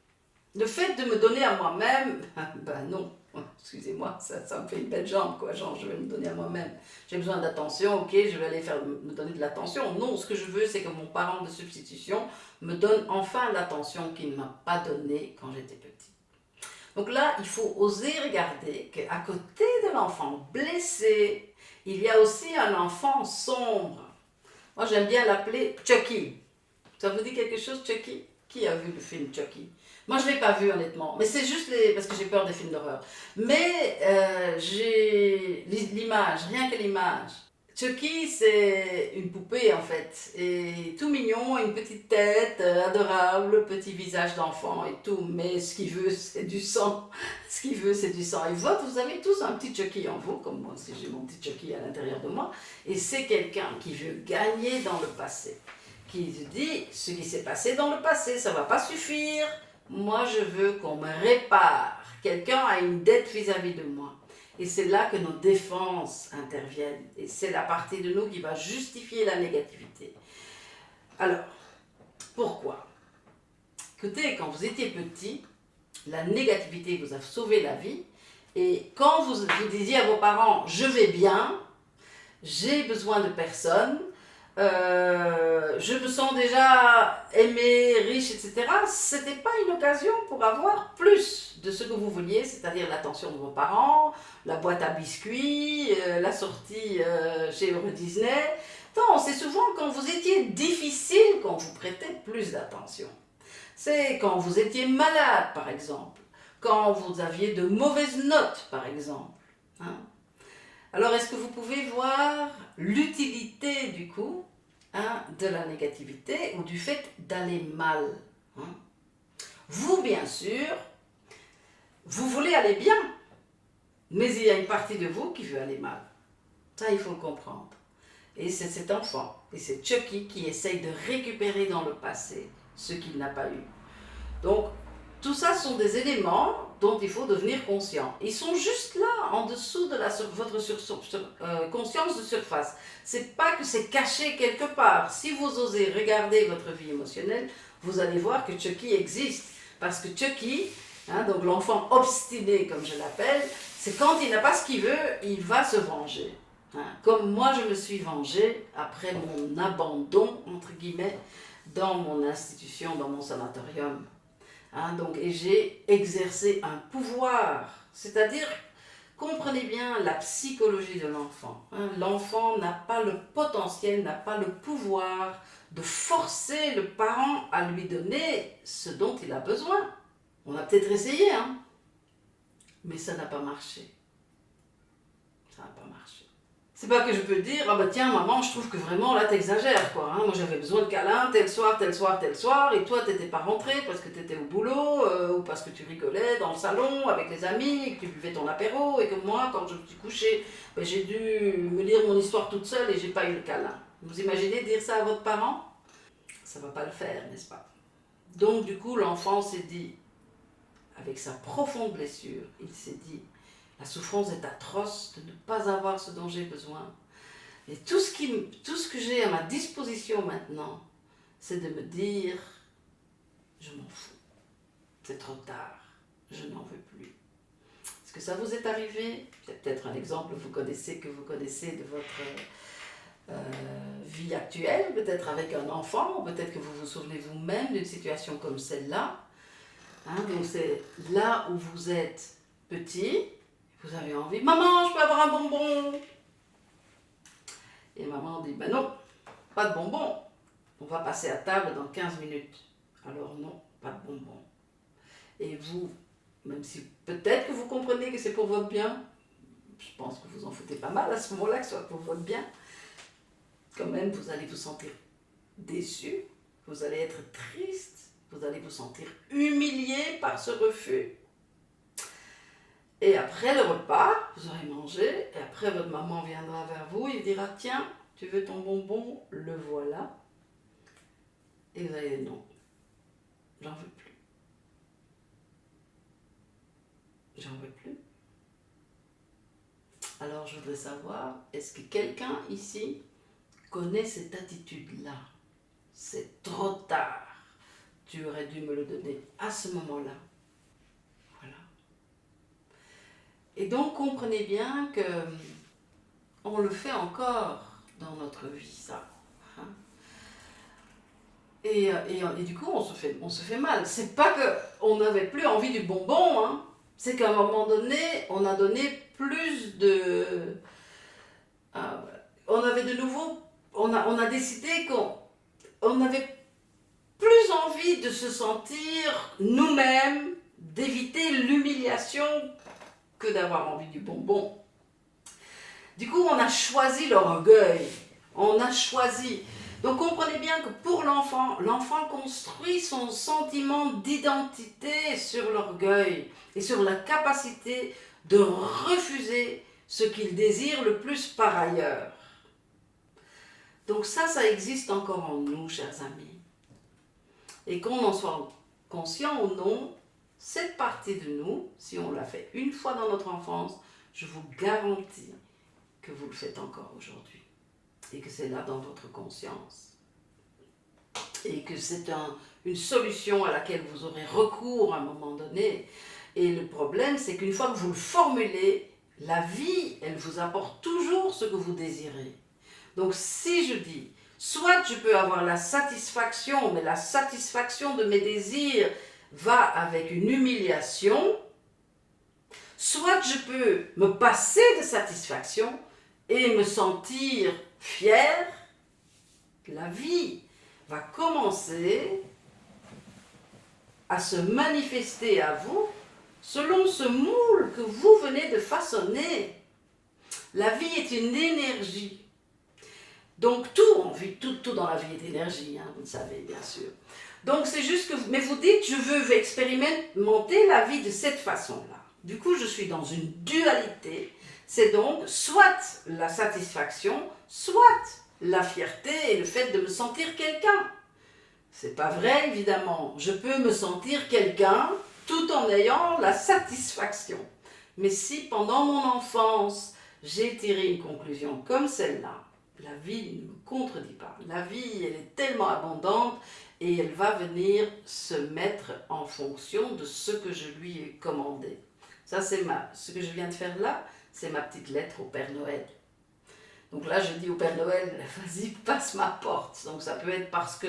le fait de me donner à moi-même, ben non, excusez-moi, ça me fait une belle jambe, quoi, genre je vais me donner à moi-même. J'ai besoin d'attention, ok, je vais aller me donner de l'attention. Non, ce que je veux, c'est que mon parent de substitution me donne enfin l'attention qu'il ne m'a pas donnée quand j'étais petit. Donc là, il faut oser regarder qu'à côté de l'enfant blessé, il y a aussi un enfant sombre. Moi, j'aime bien l'appeler Chucky. Ça vous dit quelque chose, Chucky? Qui a vu le film Chucky? Moi, je ne l'ai pas vu, honnêtement. Mais c'est juste parce que j'ai peur des films d'horreur. Mais j'ai l'image, rien que l'image. Chucky, c'est une poupée, en fait. Et tout mignon, une petite tête, adorable, petit visage d'enfant et tout. Mais ce qu'il veut, c'est du sang. Ce qu'il veut, c'est du sang. Et vous avez tous un petit Chucky en vous, comme moi aussi, j'ai mon petit Chucky à l'intérieur de moi. Et c'est quelqu'un qui veut gagner dans le passé. Qui se dit, ce qui s'est passé dans le passé, ça ne va pas suffire. Moi, je veux qu'on me répare. Quelqu'un a une dette vis-à-vis de moi. Et c'est là que nos défenses interviennent. Et c'est la partie de nous qui va justifier la négativité. Alors, pourquoi? Écoutez, quand vous étiez petit, la négativité vous a sauvé la vie. Et quand vous disiez à vos parents, je vais bien, j'ai besoin de personne, je me sens déjà aimé, riche, etc. C'était pas une occasion pour avoir plus de ce que vous vouliez, c'est-à-dire l'attention de vos parents, la boîte à biscuits, la sortie chez Euro Disney. Non, c'est souvent quand vous étiez difficile qu'on vous prêtait plus d'attention. C'est quand vous étiez malade, par exemple, quand vous aviez de mauvaises notes, par exemple. Hein? Alors, est-ce que vous pouvez voir l'utilité, du coup, hein, de la négativité ou du fait d'aller mal, hein? Vous, bien sûr, vous voulez aller bien, mais il y a une partie de vous qui veut aller mal. Ça, il faut le comprendre. Et c'est cet enfant, et c'est Chucky qui essaye de récupérer dans le passé ce qu'il n'a pas eu. Donc, tout ça sont des éléments dont il faut devenir conscient. Ils sont juste là, en dessous de votre conscience de surface. C'est pas que c'est caché quelque part. Si vous osez regarder votre vie émotionnelle, vous allez voir que Chucky existe. Parce que Chucky, hein, donc l'enfant obstiné comme je l'appelle, c'est quand il n'a pas ce qu'il veut, il va se venger. Hein. Comme moi je me suis vengée après mon abandon, entre guillemets, dans mon institution, dans mon sanatorium. Hein, donc, et j'ai exercé un pouvoir, c'est-à-dire, comprenez bien la psychologie de l'enfant. Hein, l'enfant n'a pas le potentiel, n'a pas le pouvoir de forcer le parent à lui donner ce dont il a besoin. On a peut-être essayé, hein, mais ça n'a pas marché. Ça n'a pas marché. C'est pas que je peux dire, ah bah tiens maman, je trouve que vraiment là t'exagères quoi. Hein. Moi j'avais besoin de câlins tel soir, et toi t'étais pas rentré parce que t'étais au boulot, ou parce que tu rigolais dans le salon avec les amis, et que tu buvais ton apéro, et que moi quand je me suis couchée, ben, j'ai dû me lire mon histoire toute seule et j'ai pas eu le câlin. Vous imaginez dire ça à votre parent? Ça va pas le faire, n'est-ce pas? Donc du coup l'enfant s'est dit, avec sa profonde blessure, il s'est dit, la souffrance est atroce de ne pas avoir ce dont j'ai besoin. Et tout ce que j'ai à ma disposition maintenant, c'est de me dire, je m'en fous. C'est trop tard. Je n'en veux plus. Est-ce que ça vous est arrivé? C'est peut-être un exemple que vous connaissez de votre vie actuelle, peut-être avec un enfant, ou peut-être que vous vous souvenez vous-même d'une situation comme celle-là. Hein, donc c'est là où vous êtes petit, vous avez envie, maman, je peux avoir un bonbon? Et maman dit, ben non, pas de bonbon. on va passer à table dans 15 minutes. Alors non, pas de bonbons. Et vous, même si peut-être que vous comprenez que c'est pour votre bien, je pense que vous en foutez pas mal à ce moment-là, que ce soit pour votre bien, quand même vous allez vous sentir déçu, vous allez être triste, vous allez vous sentir humilié par ce refus. Et après le repas, vous aurez mangé, et après votre maman viendra vers vous et dira « Tiens, tu veux ton bonbon? Le voilà. » Et vous allez dire « Non, j'en veux plus. J'en veux plus. » Alors je voudrais savoir, est-ce que quelqu'un ici connaît cette attitude-là? C'est trop tard. Tu aurais dû me le donner à ce moment-là. Voilà. Et donc comprenez bien que on le fait encore dans notre vie, ça. Hein? Et du coup, on se fait mal. C'est pas qu'on n'avait plus envie du bonbon, hein. C'est qu'à un moment donné, on a donné plus de... on avait de nouveau... On a décidé qu'on avait plus envie de se sentir nous-mêmes, d'éviter l'humiliation que d'avoir envie du bonbon. Du coup, on a choisi l'orgueil. On a choisi. Donc, comprenez bien que pour l'enfant, l'enfant construit son sentiment d'identité sur l'orgueil et sur la capacité de refuser ce qu'il désire le plus par ailleurs. Donc ça existe encore en nous, chers amis. Et qu'on en soit conscient ou non, cette partie de nous, si on l'a fait une fois dans notre enfance, je vous garantis que vous le faites encore aujourd'hui. Et que c'est là dans votre conscience. Et que c'est une solution à laquelle vous aurez recours à un moment donné. Et le problème, c'est qu'une fois que vous le formulez, la vie, elle vous apporte toujours ce que vous désirez. Donc si je dis, soit je peux avoir la satisfaction, mais la satisfaction de mes désirs va avec une humiliation, soit je peux me passer de satisfaction et me sentir fier, la vie va commencer à se manifester à vous selon ce moule que vous venez de façonner. La vie est une énergie. Donc tout dans la vie est énergie, hein, vous le savez bien sûr. Donc c'est juste que mais vous dites, je veux expérimenter la vie de cette façon-là. Du coup, je suis dans une dualité. C'est donc soit la satisfaction, soit la fierté et le fait de me sentir quelqu'un. C'est pas vrai, évidemment. Je peux me sentir quelqu'un tout en ayant la satisfaction. Mais si pendant mon enfance, j'ai tiré une conclusion comme celle-là, la vie ne me contredit pas. La vie, elle est tellement abondante et elle va venir se mettre en fonction de ce que je lui ai commandé. Ça, c'est ce que je viens de faire là, c'est ma petite lettre au Père Noël. Donc là, je dis au Père Noël, vas-y, passe ma porte. Donc ça peut être parce que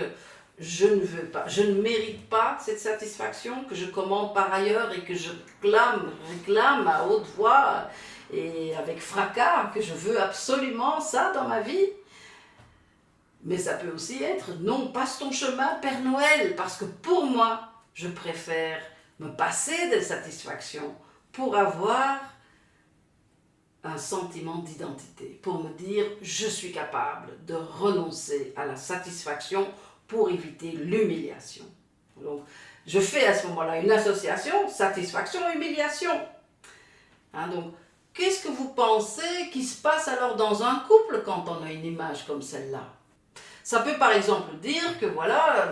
je ne veux pas, je ne mérite pas cette satisfaction que je commande par ailleurs et que je réclame à haute voix et avec fracas que je veux absolument ça dans ma vie. Mais ça peut aussi être, non, passe ton chemin, Père Noël, parce que pour moi, je préfère me passer de satisfaction pour avoir un sentiment d'identité, pour me dire, je suis capable de renoncer à la satisfaction pour éviter l'humiliation. Donc, je fais à ce moment-là une association, satisfaction-humiliation. Hein, donc, qu'est-ce que vous pensez qui se passe alors dans un couple quand on a une image comme celle-là? Ça peut par exemple dire que voilà,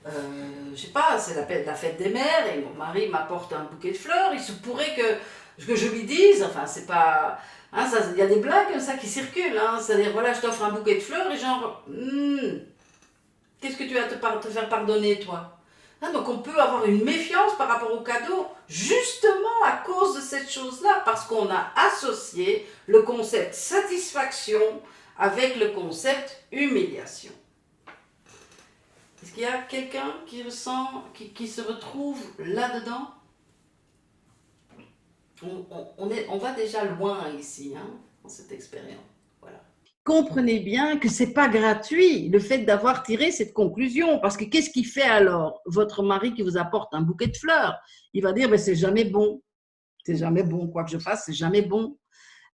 je sais pas, c'est la fête des mères et mon mari m'apporte un bouquet de fleurs, il se pourrait que je lui dise, enfin c'est pas... Hein, il y a des blagues comme ça qui circulent, hein, c'est-à-dire voilà, je t'offre un bouquet de fleurs et genre, qu'est-ce que tu vas te faire pardonner toi? Hein, donc on peut avoir une méfiance par rapport au cadeau, justement à cause de cette chose-là, parce qu'on a associé le concept satisfaction avec le concept humiliation. Est-ce qu'il y a quelqu'un qui ressent, qui se retrouve là-dedans? On va déjà loin ici, hein, dans cette expérience. Voilà. comprenez bien que ce n'est pas gratuit, le fait d'avoir tiré cette conclusion. Parce que qu'est-ce qui fait alors votre mari qui vous apporte un bouquet de fleurs? Il va dire, c'est jamais bon. C'est jamais bon, quoi que je fasse, c'est jamais bon.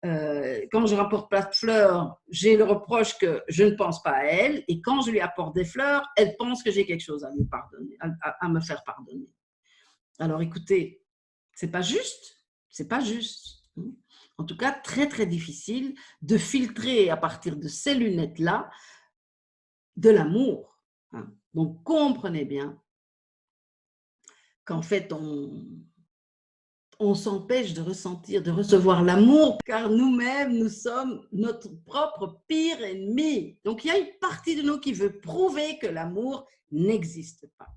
Quand je rapporte pas de fleurs, j'ai le reproche que je ne pense pas à elle. Et quand je lui apporte des fleurs, elle pense que j'ai quelque chose à lui pardonner, à me faire pardonner. Alors écoutez, c'est pas juste, c'est pas juste. En tout cas, très très difficile de filtrer à partir de ces lunettes-là de l'amour. Donc comprenez bien qu'en fait on s'empêche de ressentir, de recevoir l'amour, car nous-mêmes, nous sommes notre propre pire ennemi. Donc il y a une partie de nous qui veut prouver que l'amour n'existe pas.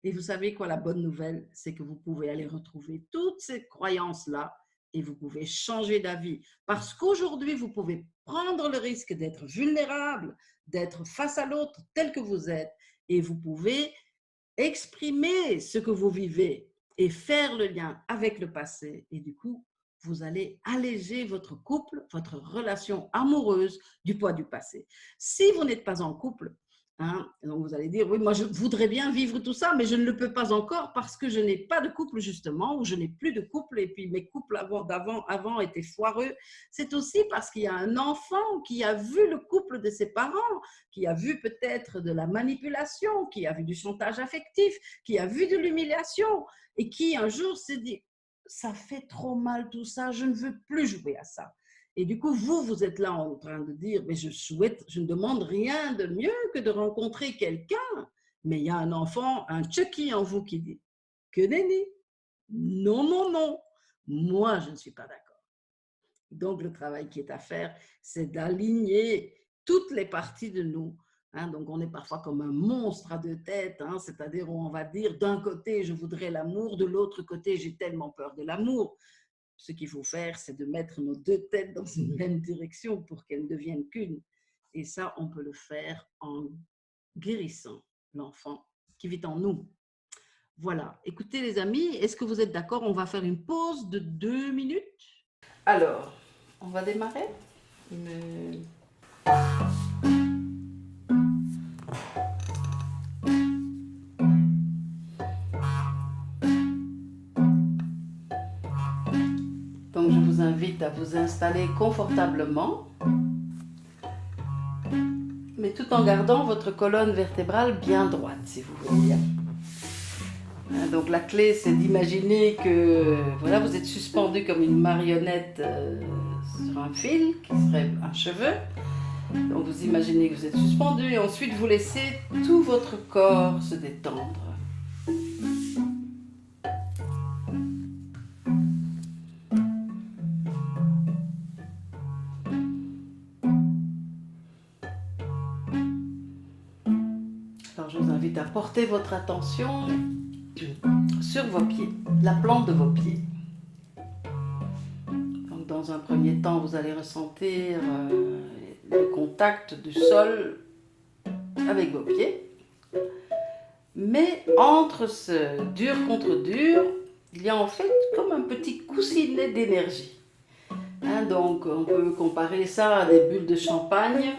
Et vous savez quoi, la bonne nouvelle, c'est que vous pouvez aller retrouver toutes ces croyances-là et vous pouvez changer d'avis. Parce qu'aujourd'hui, vous pouvez prendre le risque d'être vulnérable, d'être face à l'autre tel que vous êtes et vous pouvez exprimer ce que vous vivez et faire le lien avec le passé. Et du coup, vous allez alléger votre couple, votre relation amoureuse du poids du passé. Si vous n'êtes pas en couple, donc vous allez dire, oui, moi je voudrais bien vivre tout ça, mais je ne le peux pas encore parce que je n'ai pas de couple justement, ou je n'ai plus de couple, et puis mes couples avant étaient foireux. C'est aussi parce qu'il y a un enfant qui a vu le couple de ses parents, qui a vu peut-être de la manipulation, qui a vu du chantage affectif, qui a vu de l'humiliation, et qui un jour s'est dit, ça fait trop mal tout ça, je ne veux plus jouer à ça. Et du coup, vous êtes là en train de dire, mais je ne demande rien de mieux que de rencontrer quelqu'un. Mais il y a un enfant, un Chucky en vous qui dit, que nenni, non, non, non, moi je ne suis pas d'accord. Donc le travail qui est à faire, c'est d'aligner toutes les parties de nous. Donc on est parfois comme un monstre à deux têtes, c'est-à-dire on va dire d'un côté je voudrais l'amour, de l'autre côté j'ai tellement peur de l'amour. Ce qu'il faut faire, c'est de mettre nos deux têtes dans une même direction pour qu'elles ne deviennent qu'une. Et ça, on peut le faire en guérissant l'enfant qui vit en nous. Voilà. Écoutez les amis, est-ce que vous êtes d'accord? On va faire une pause de 2 minutes. Alors, on va démarrer. Donc, je vous invite à vous installer confortablement, mais tout en gardant votre colonne vertébrale bien droite, si vous voulez. Donc, la clé, c'est d'imaginer que voilà, vous êtes suspendu comme une marionnette sur un fil, qui serait un cheveu. Donc, vous imaginez que vous êtes suspendu et ensuite, vous laissez tout votre corps se détendre. Alors, je vous invite à porter votre attention sur vos pieds, la plante de vos pieds. Donc, dans un premier temps, vous allez ressentir le contact du sol avec vos pieds. Mais entre ce dur contre dur, il y a en fait comme un petit coussinet d'énergie. Donc, on peut comparer ça à des bulles de champagne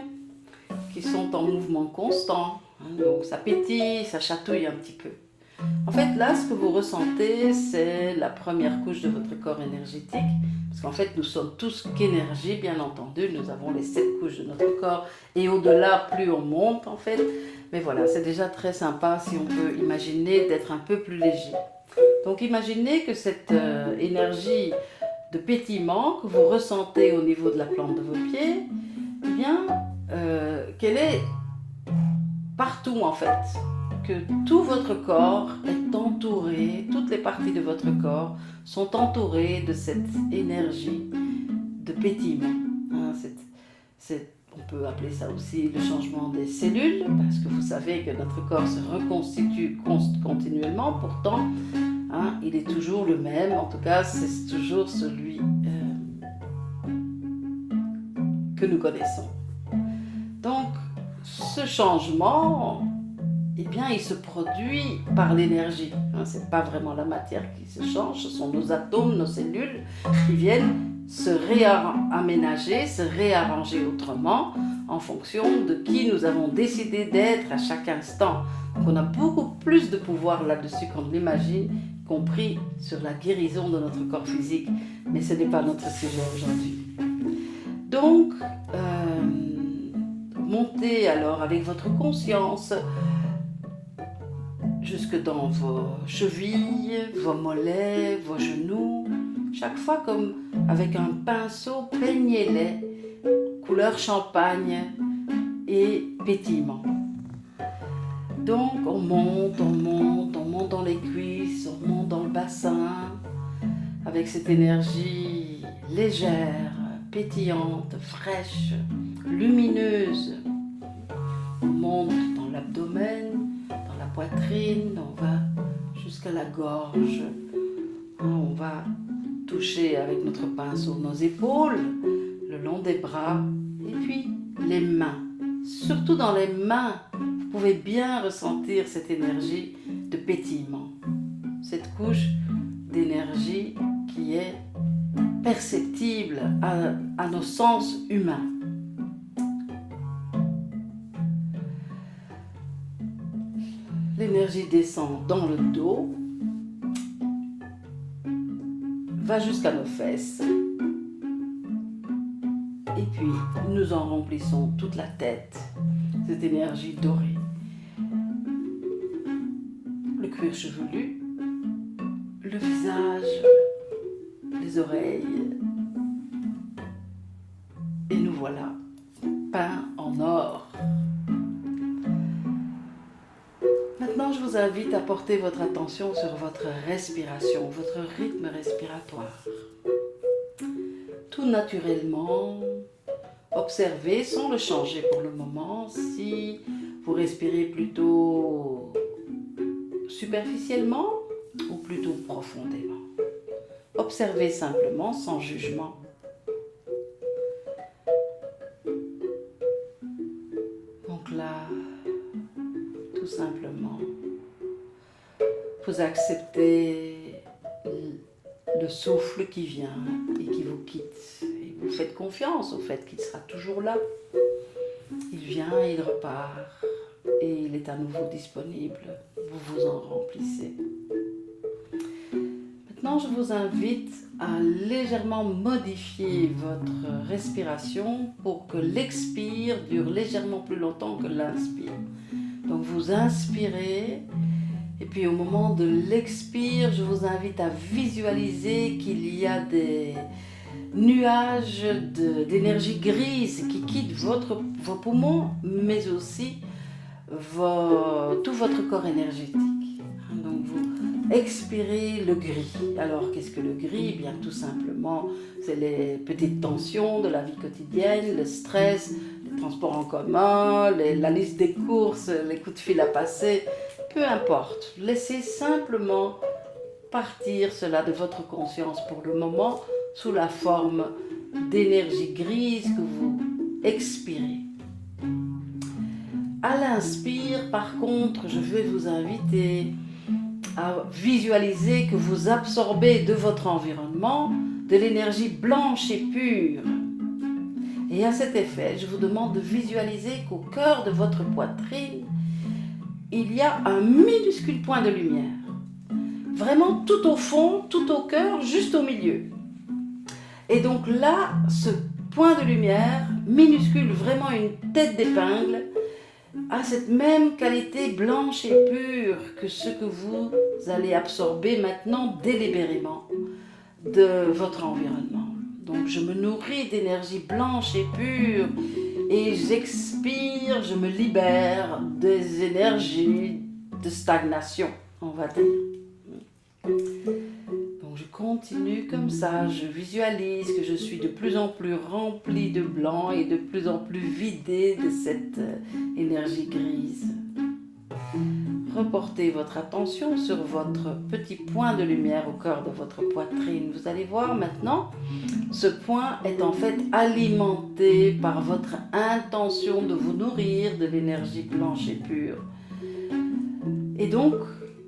qui sont en mouvement constant. Donc, ça pétille, ça chatouille un petit peu. En fait, là, ce que vous ressentez, c'est la première couche de votre corps énergétique. Parce qu'en fait, nous sommes tous qu'énergie, bien entendu. Nous avons les 7 couches de notre corps. Et au-delà, plus on monte, en fait. Mais voilà, c'est déjà très sympa si on peut imaginer d'être un peu plus léger. Donc, imaginez que cette énergie de pétillement que vous ressentez au niveau de la plante de vos pieds, eh bien, qu'elle est partout, en fait. Que tout votre corps est entouré, toutes les parties de votre corps sont entourées de cette énergie de pétillement. On peut appeler ça aussi le changement des cellules, parce que vous savez que notre corps se reconstitue continuellement, pourtant il est toujours le même, en tout cas c'est toujours celui que nous connaissons. Donc ce changement, eh bien, il se produit par l'énergie. Ce n'est pas vraiment la matière qui se change, ce sont nos atomes, nos cellules qui viennent se réaménager, se réarranger autrement en fonction de qui nous avons décidé d'être à chaque instant. Donc on a beaucoup plus de pouvoir là-dessus qu'on ne l'imagine, y compris sur la guérison de notre corps physique. Mais ce n'est pas notre sujet aujourd'hui. Donc, montez alors avec votre conscience jusque dans vos chevilles, vos mollets, vos genoux. Chaque fois, comme avec un pinceau, peignez-les, couleur champagne et pétillement. Donc, on monte dans les cuisses, on monte dans le bassin, avec cette énergie légère, pétillante, fraîche, lumineuse. On monte dans l'abdomen, dans la poitrine, on va jusqu'à la gorge. On va toucher avec notre pinceau nos épaules, le long des bras, et puis les mains. Surtout dans les mains, vous pouvez bien ressentir cette énergie de pétillement. Cette couche d'énergie qui est perceptible à nos sens humains. L'énergie descend dans le dos, va jusqu'à nos fesses, et puis nous en remplissons toute la tête, cette énergie dorée. Le cuir chevelu, le visage, les oreilles, et nous voilà peints en or. Maintenant, je vous invite à porter votre attention sur votre respiration, votre rythme respiratoire. Tout naturellement, observez sans le changer pour le moment si vous respirez plutôt superficiellement ou plutôt profondément. Observez simplement sans jugement. Donc là, tout simplement, vous acceptez le souffle qui vient et qui vous quitte. Et vous faites confiance au fait qu'il sera toujours là. Il vient, il repart et il est à nouveau disponible. Vous vous en remplissez. Maintenant, je vous invite à légèrement modifier votre respiration pour que l'expire dure légèrement plus longtemps que l'inspire. Donc vous inspirez et puis au moment de l'expire, je vous invite à visualiser qu'il y a des nuages d'énergie grise qui quittent vos poumons, mais aussi tout votre corps énergétique. Donc vous expirez le gris. Alors qu'est-ce que le gris? Eh bien tout simplement, c'est les petites tensions de la vie quotidienne, le stress, les transports en commun, la liste des courses, les coups de fil à passer, peu importe. Laissez simplement partir cela de votre conscience pour le moment sous la forme d'énergie grise que vous expirez. À l'inspire, par contre, je vais vous inviter à visualiser que vous absorbez de votre environnement de l'énergie blanche et pure. Et à cet effet, je vous demande de visualiser qu'au cœur de votre poitrine, il y a un minuscule point de lumière. Vraiment tout au fond, tout au cœur, juste au milieu. Et donc là, ce point de lumière, minuscule, vraiment une tête d'épingle, a cette même qualité blanche et pure que ce que vous allez absorber maintenant délibérément de votre environnement. Donc je me nourris d'énergie blanche et pure et j'expire, je me libère des énergies de stagnation, on va dire. Donc je continue comme ça, je visualise que je suis de plus en plus remplie de blanc et de plus en plus vidée de cette énergie grise. Reportez votre attention sur votre petit point de lumière au cœur de votre poitrine. Vous allez voir maintenant, ce point est en fait alimenté par votre intention de vous nourrir de l'énergie blanche et pure. Et donc,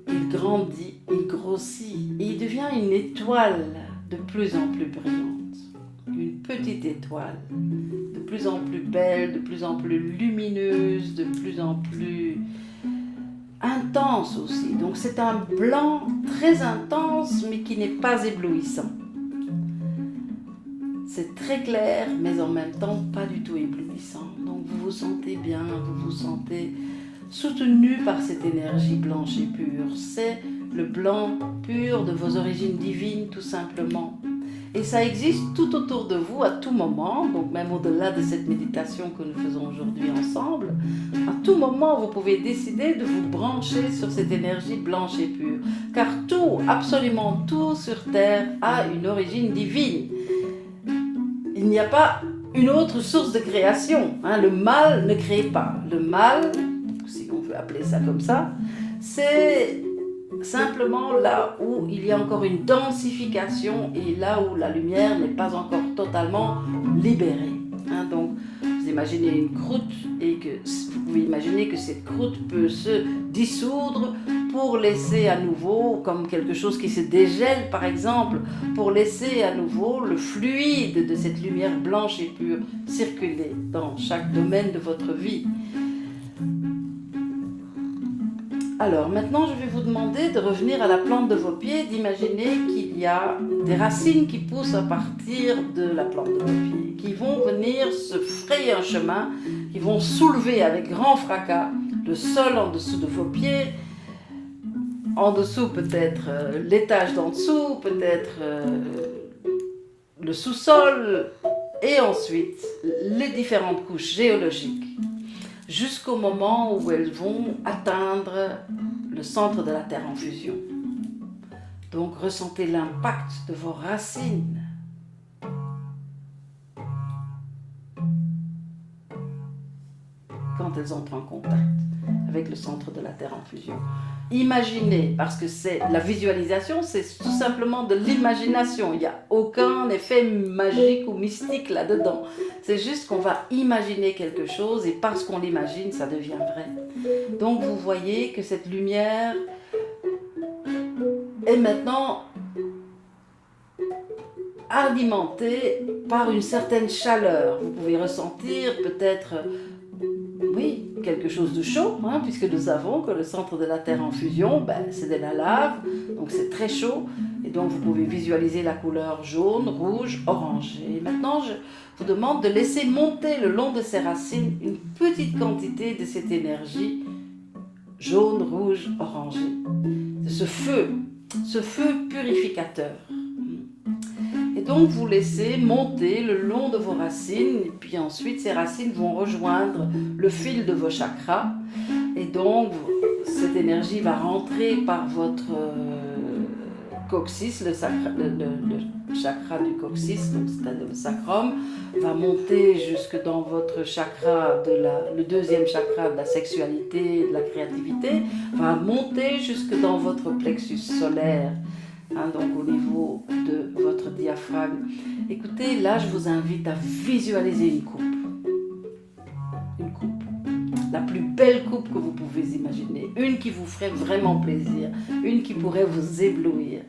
il grandit, il grossit et il devient une étoile de plus en plus brillante. une petite étoile, de plus en plus belle, de plus en plus lumineuse, de plus en plus intense aussi. Donc c'est un blanc très intense, mais qui n'est pas éblouissant. C'est très clair, mais en même temps pas du tout éblouissant. Donc vous vous sentez bien, vous vous sentez soutenu par cette énergie blanche et pure. C'est le blanc pur de vos origines divines, tout simplement. Et ça existe tout autour de vous à tout moment, donc même au-delà de cette méditation que nous faisons aujourd'hui ensemble, à tout moment vous pouvez décider de vous brancher sur cette énergie blanche et pure. Car tout, absolument tout sur Terre a une origine divine. Il n'y a pas une autre source de création. Le mal ne crée pas. Le mal, si on veut appeler ça comme ça, c'est simplement là où il y a encore une densification et là où la lumière n'est pas encore totalement libérée. Donc, vous imaginez une croûte et que vous pouvez imaginer que cette croûte peut se dissoudre pour laisser à nouveau, comme quelque chose qui se dégèle par exemple, pour laisser à nouveau le fluide de cette lumière blanche et pure circuler dans chaque domaine de votre vie. Alors maintenant je vais vous demander de revenir à la plante de vos pieds, d'imaginer qu'il y a des racines qui poussent à partir de la plante de vos pieds, qui vont venir se frayer un chemin, qui vont soulever avec grand fracas le sol en dessous de vos pieds, en dessous peut-être l'étage d'en dessous, peut-être le sous-sol, et ensuite les différentes couches géologiques, jusqu'au moment où elles vont atteindre le centre de la Terre en fusion. Donc ressentez l'impact de vos racines. Quand elles entrent en contact avec le centre de la Terre en fusion. Imaginez, parce que c'est la visualisation, c'est tout simplement de l'imagination. Il n'y a aucun effet magique ou mystique là-dedans. C'est juste qu'on va imaginer quelque chose et parce qu'on l'imagine, ça devient vrai. Donc vous voyez que cette lumière est maintenant alimentée par une certaine chaleur. Vous pouvez ressentir peut-être... oui, quelque chose de chaud, puisque nous savons que le centre de la Terre en fusion, c'est de la lave, donc c'est très chaud, et donc vous pouvez visualiser la couleur jaune, rouge, orange. Et maintenant, je vous demande de laisser monter le long de ces racines une petite quantité de cette énergie jaune, rouge, orangé, de ce feu purificateur. Et donc vous laissez monter le long de vos racines et puis ensuite ces racines vont rejoindre le fil de vos chakras et donc cette énergie va rentrer par votre coccyx, le chakra du coccyx, donc c'est-à-dire le sacrum, va monter jusque dans votre chakra, le deuxième chakra de la sexualité et de la créativité, va monter jusque dans votre plexus solaire. Donc au niveau de votre diaphragme. Écoutez, là je vous invite à visualiser une coupe. Une coupe. La plus belle coupe que vous pouvez imaginer. Une qui vous ferait vraiment plaisir. Une qui pourrait vous éblouir.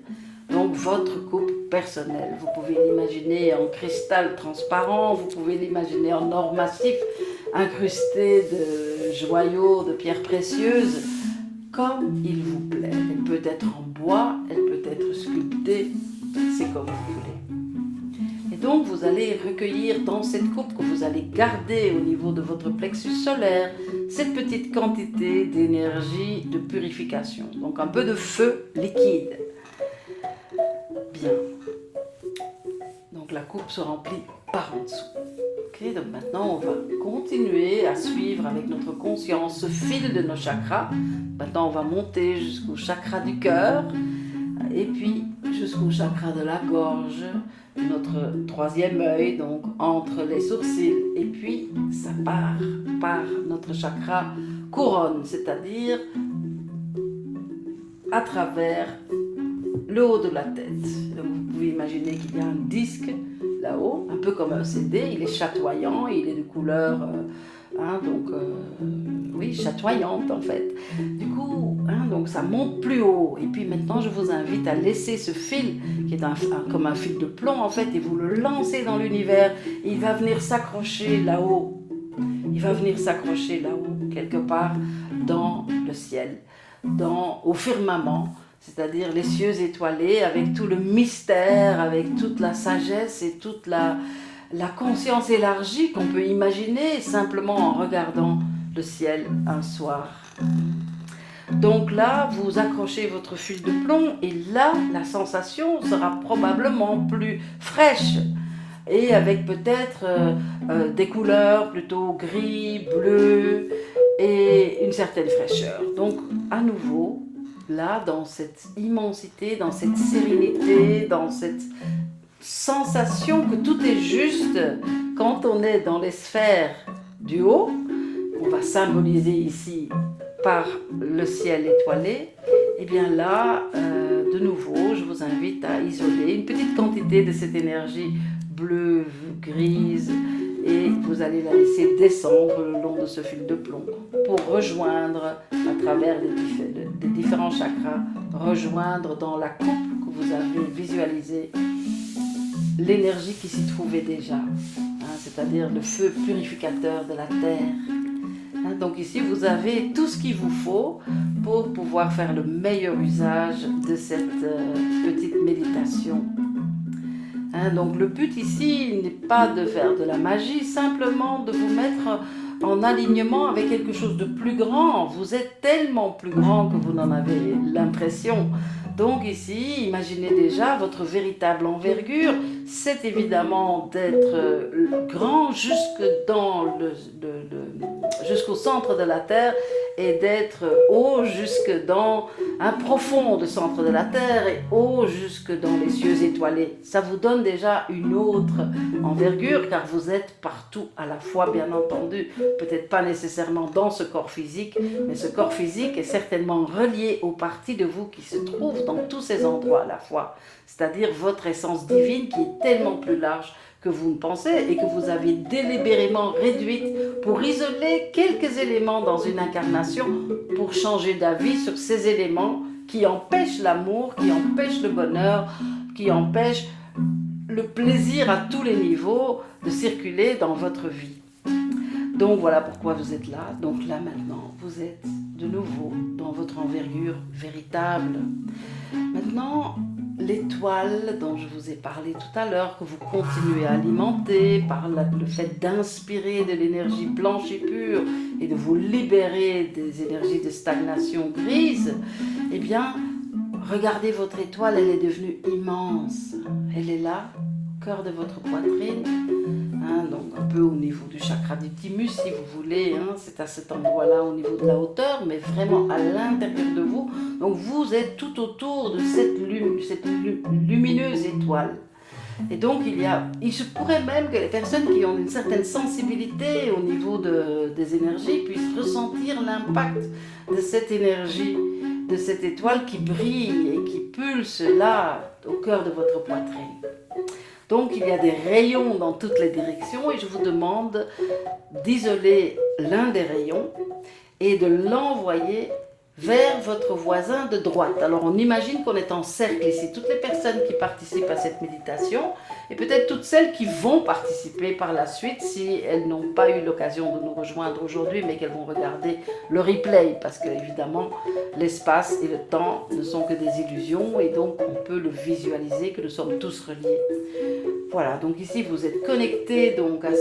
Donc votre coupe personnelle. Vous pouvez l'imaginer en cristal transparent. Vous pouvez l'imaginer en or massif incrusté de joyaux, de pierres précieuses. Comme il vous plaît. Elle peut être en bois, elle peut être sculptée, c'est comme vous voulez. Et donc vous allez recueillir dans cette coupe que vous allez garder au niveau de votre plexus solaire, cette petite quantité d'énergie de purification. Donc un peu de feu liquide. Bien. Donc la coupe se remplit par en dessous. Okay, donc maintenant, on va continuer à suivre avec notre conscience ce fil de nos chakras. Maintenant, on va monter jusqu'au chakra du cœur et puis jusqu'au chakra de la gorge, notre troisième œil, donc entre les sourcils. Et puis, ça part par notre chakra couronne, c'est-à-dire à travers le haut de la tête. Donc, vous pouvez imaginer qu'il y a un disque là-haut, un peu comme un CD, il est chatoyant, il est de couleur hein, donc oui, chatoyante en fait. Du coup, hein, donc ça monte plus haut. Et puis maintenant, je vous invite à laisser ce fil, qui est comme un fil de plomb en fait, et vous le lancez dans l'univers. Et il va venir s'accrocher là-haut. Il va venir s'accrocher là-haut, quelque part dans le ciel, au firmament, c'est-à-dire les cieux étoilés, avec tout le mystère, avec toute la sagesse et toute la conscience élargie qu'on peut imaginer simplement en regardant le ciel un soir. Donc là, vous accrochez votre fil de plomb et là, la sensation sera probablement plus fraîche et avec peut-être des couleurs plutôt gris, bleu et une certaine fraîcheur. Donc à nouveau, là, dans cette immensité, dans cette sérénité, dans cette sensation que tout est juste, quand on est dans les sphères du haut, on va symboliser ici par le ciel étoilé, et bien là, de nouveau, je vous invite à isoler une petite quantité de cette énergie bleue, grise, et vous allez la laisser descendre le long de ce fil de plomb pour rejoindre à travers les différents chakras, rejoindre dans la coupe que vous avez visualisée l'énergie qui s'y trouvait déjà, hein, c'est-à-dire le feu purificateur de la terre. Hein, donc ici, vous avez tout ce qu'il vous faut pour pouvoir faire le meilleur usage de cette petite méditation. Hein, donc le but ici n'est pas de faire de la magie, simplement de vous mettre en alignement avec quelque chose de plus grand. Vous êtes tellement plus grand que vous n'en avez l'impression. Donc ici, imaginez déjà votre véritable envergure. C'est évidemment d'être grand jusqu'au centre de la Terre et d'être haut jusque dans un profond centre de la Terre et haut jusque dans les cieux étoilés. Ça vous donne déjà une autre envergure car vous êtes partout à la fois, bien entendu. Peut-être pas nécessairement dans ce corps physique, mais ce corps physique est certainement relié aux parties de vous qui se trouvent dans tous ces endroits à la fois. C'est-à-dire votre essence divine qui est tellement plus large que vous ne pensez et que vous avez délibérément réduite pour isoler quelques éléments dans une incarnation pour changer d'avis sur ces éléments qui empêchent l'amour, qui empêchent le bonheur, qui empêchent le plaisir à tous les niveaux de circuler dans votre vie. Donc voilà pourquoi vous êtes là. Donc là maintenant, vous êtes de nouveau dans votre envergure véritable. Maintenant, l'étoile dont je vous ai parlé tout à l'heure, que vous continuez à alimenter par le fait d'inspirer de l'énergie blanche et pure et de vous libérer des énergies de stagnation grise, eh bien, regardez votre étoile, elle est devenue immense. Elle est là, au cœur de votre poitrine, hein, donc un peu au niveau du chakra du thymus si vous voulez, hein, c'est à cet endroit-là au niveau de la hauteur, mais vraiment à l'intérieur de vous. Donc vous êtes tout autour de cette lumineuse étoile. Et donc il se pourrait même que les personnes qui ont une certaine sensibilité au niveau des énergies puissent ressentir l'impact de cette énergie, de cette étoile qui brille et qui pulse là, au cœur de votre poitrine. Donc il y a des rayons dans toutes les directions et je vous demande d'isoler l'un des rayons et de l'envoyer vers votre voisin de droite. Alors on imagine qu'on est en cercle ici, toutes les personnes qui participent à cette méditation et peut-être toutes celles qui vont participer par la suite si elles n'ont pas eu l'occasion de nous rejoindre aujourd'hui mais qu'elles vont regarder le replay parce que évidemment l'espace et le temps ne sont que des illusions et donc on peut le visualiser que nous sommes tous reliés. Voilà, donc ici vous êtes connectés donc à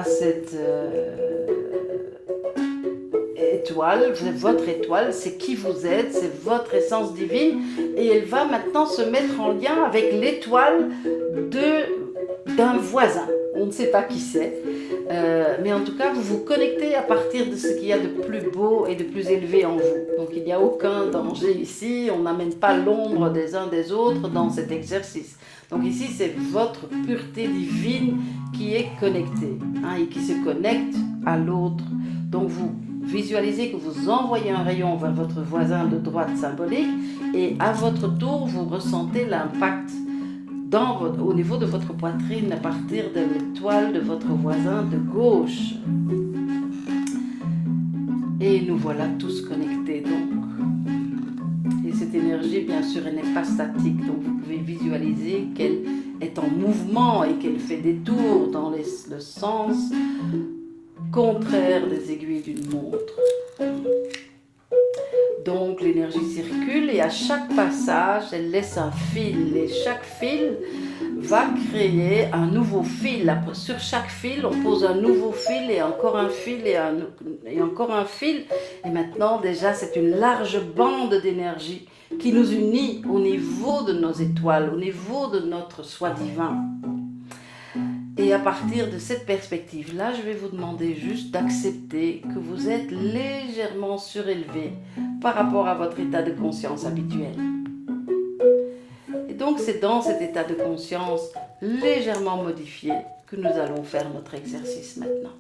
cette étoile, votre étoile, c'est qui vous êtes, c'est votre essence divine et elle va maintenant se mettre en lien avec l'étoile d'un voisin. On ne sait pas qui c'est, mais en tout cas vous vous connectez à partir de ce qu'il y a de plus beau et de plus élevé en vous. Donc il n'y a aucun danger ici, on n'amène pas l'ombre des uns des autres dans cet exercice. Donc ici c'est votre pureté divine qui est connectée, hein, et qui se connecte à l'autre. Donc vous visualisez que vous envoyez un rayon vers votre voisin de droite symbolique et à votre tour, vous ressentez l'impact au niveau de votre poitrine, à partir de l'étoile de votre voisin de gauche. Et nous voilà tous connectés donc. Et cette énergie, bien sûr, elle n'est pas statique, donc vous pouvez visualiser qu'elle est en mouvement et qu'elle fait des tours dans le sens contraire des aiguilles d'une montre. Donc l'énergie circule et à chaque passage, elle laisse un fil. Et chaque fil va créer un nouveau fil. Sur chaque fil, on pose un nouveau fil et encore un fil et encore un fil. Et maintenant, déjà, c'est une large bande d'énergie qui nous unit au niveau de nos étoiles, au niveau de notre soi divin. Et à partir de cette perspective-là, je vais vous demander juste d'accepter que vous êtes légèrement surélevé par rapport à votre état de conscience habituel. Et donc c'est dans cet état de conscience légèrement modifié que nous allons faire notre exercice maintenant.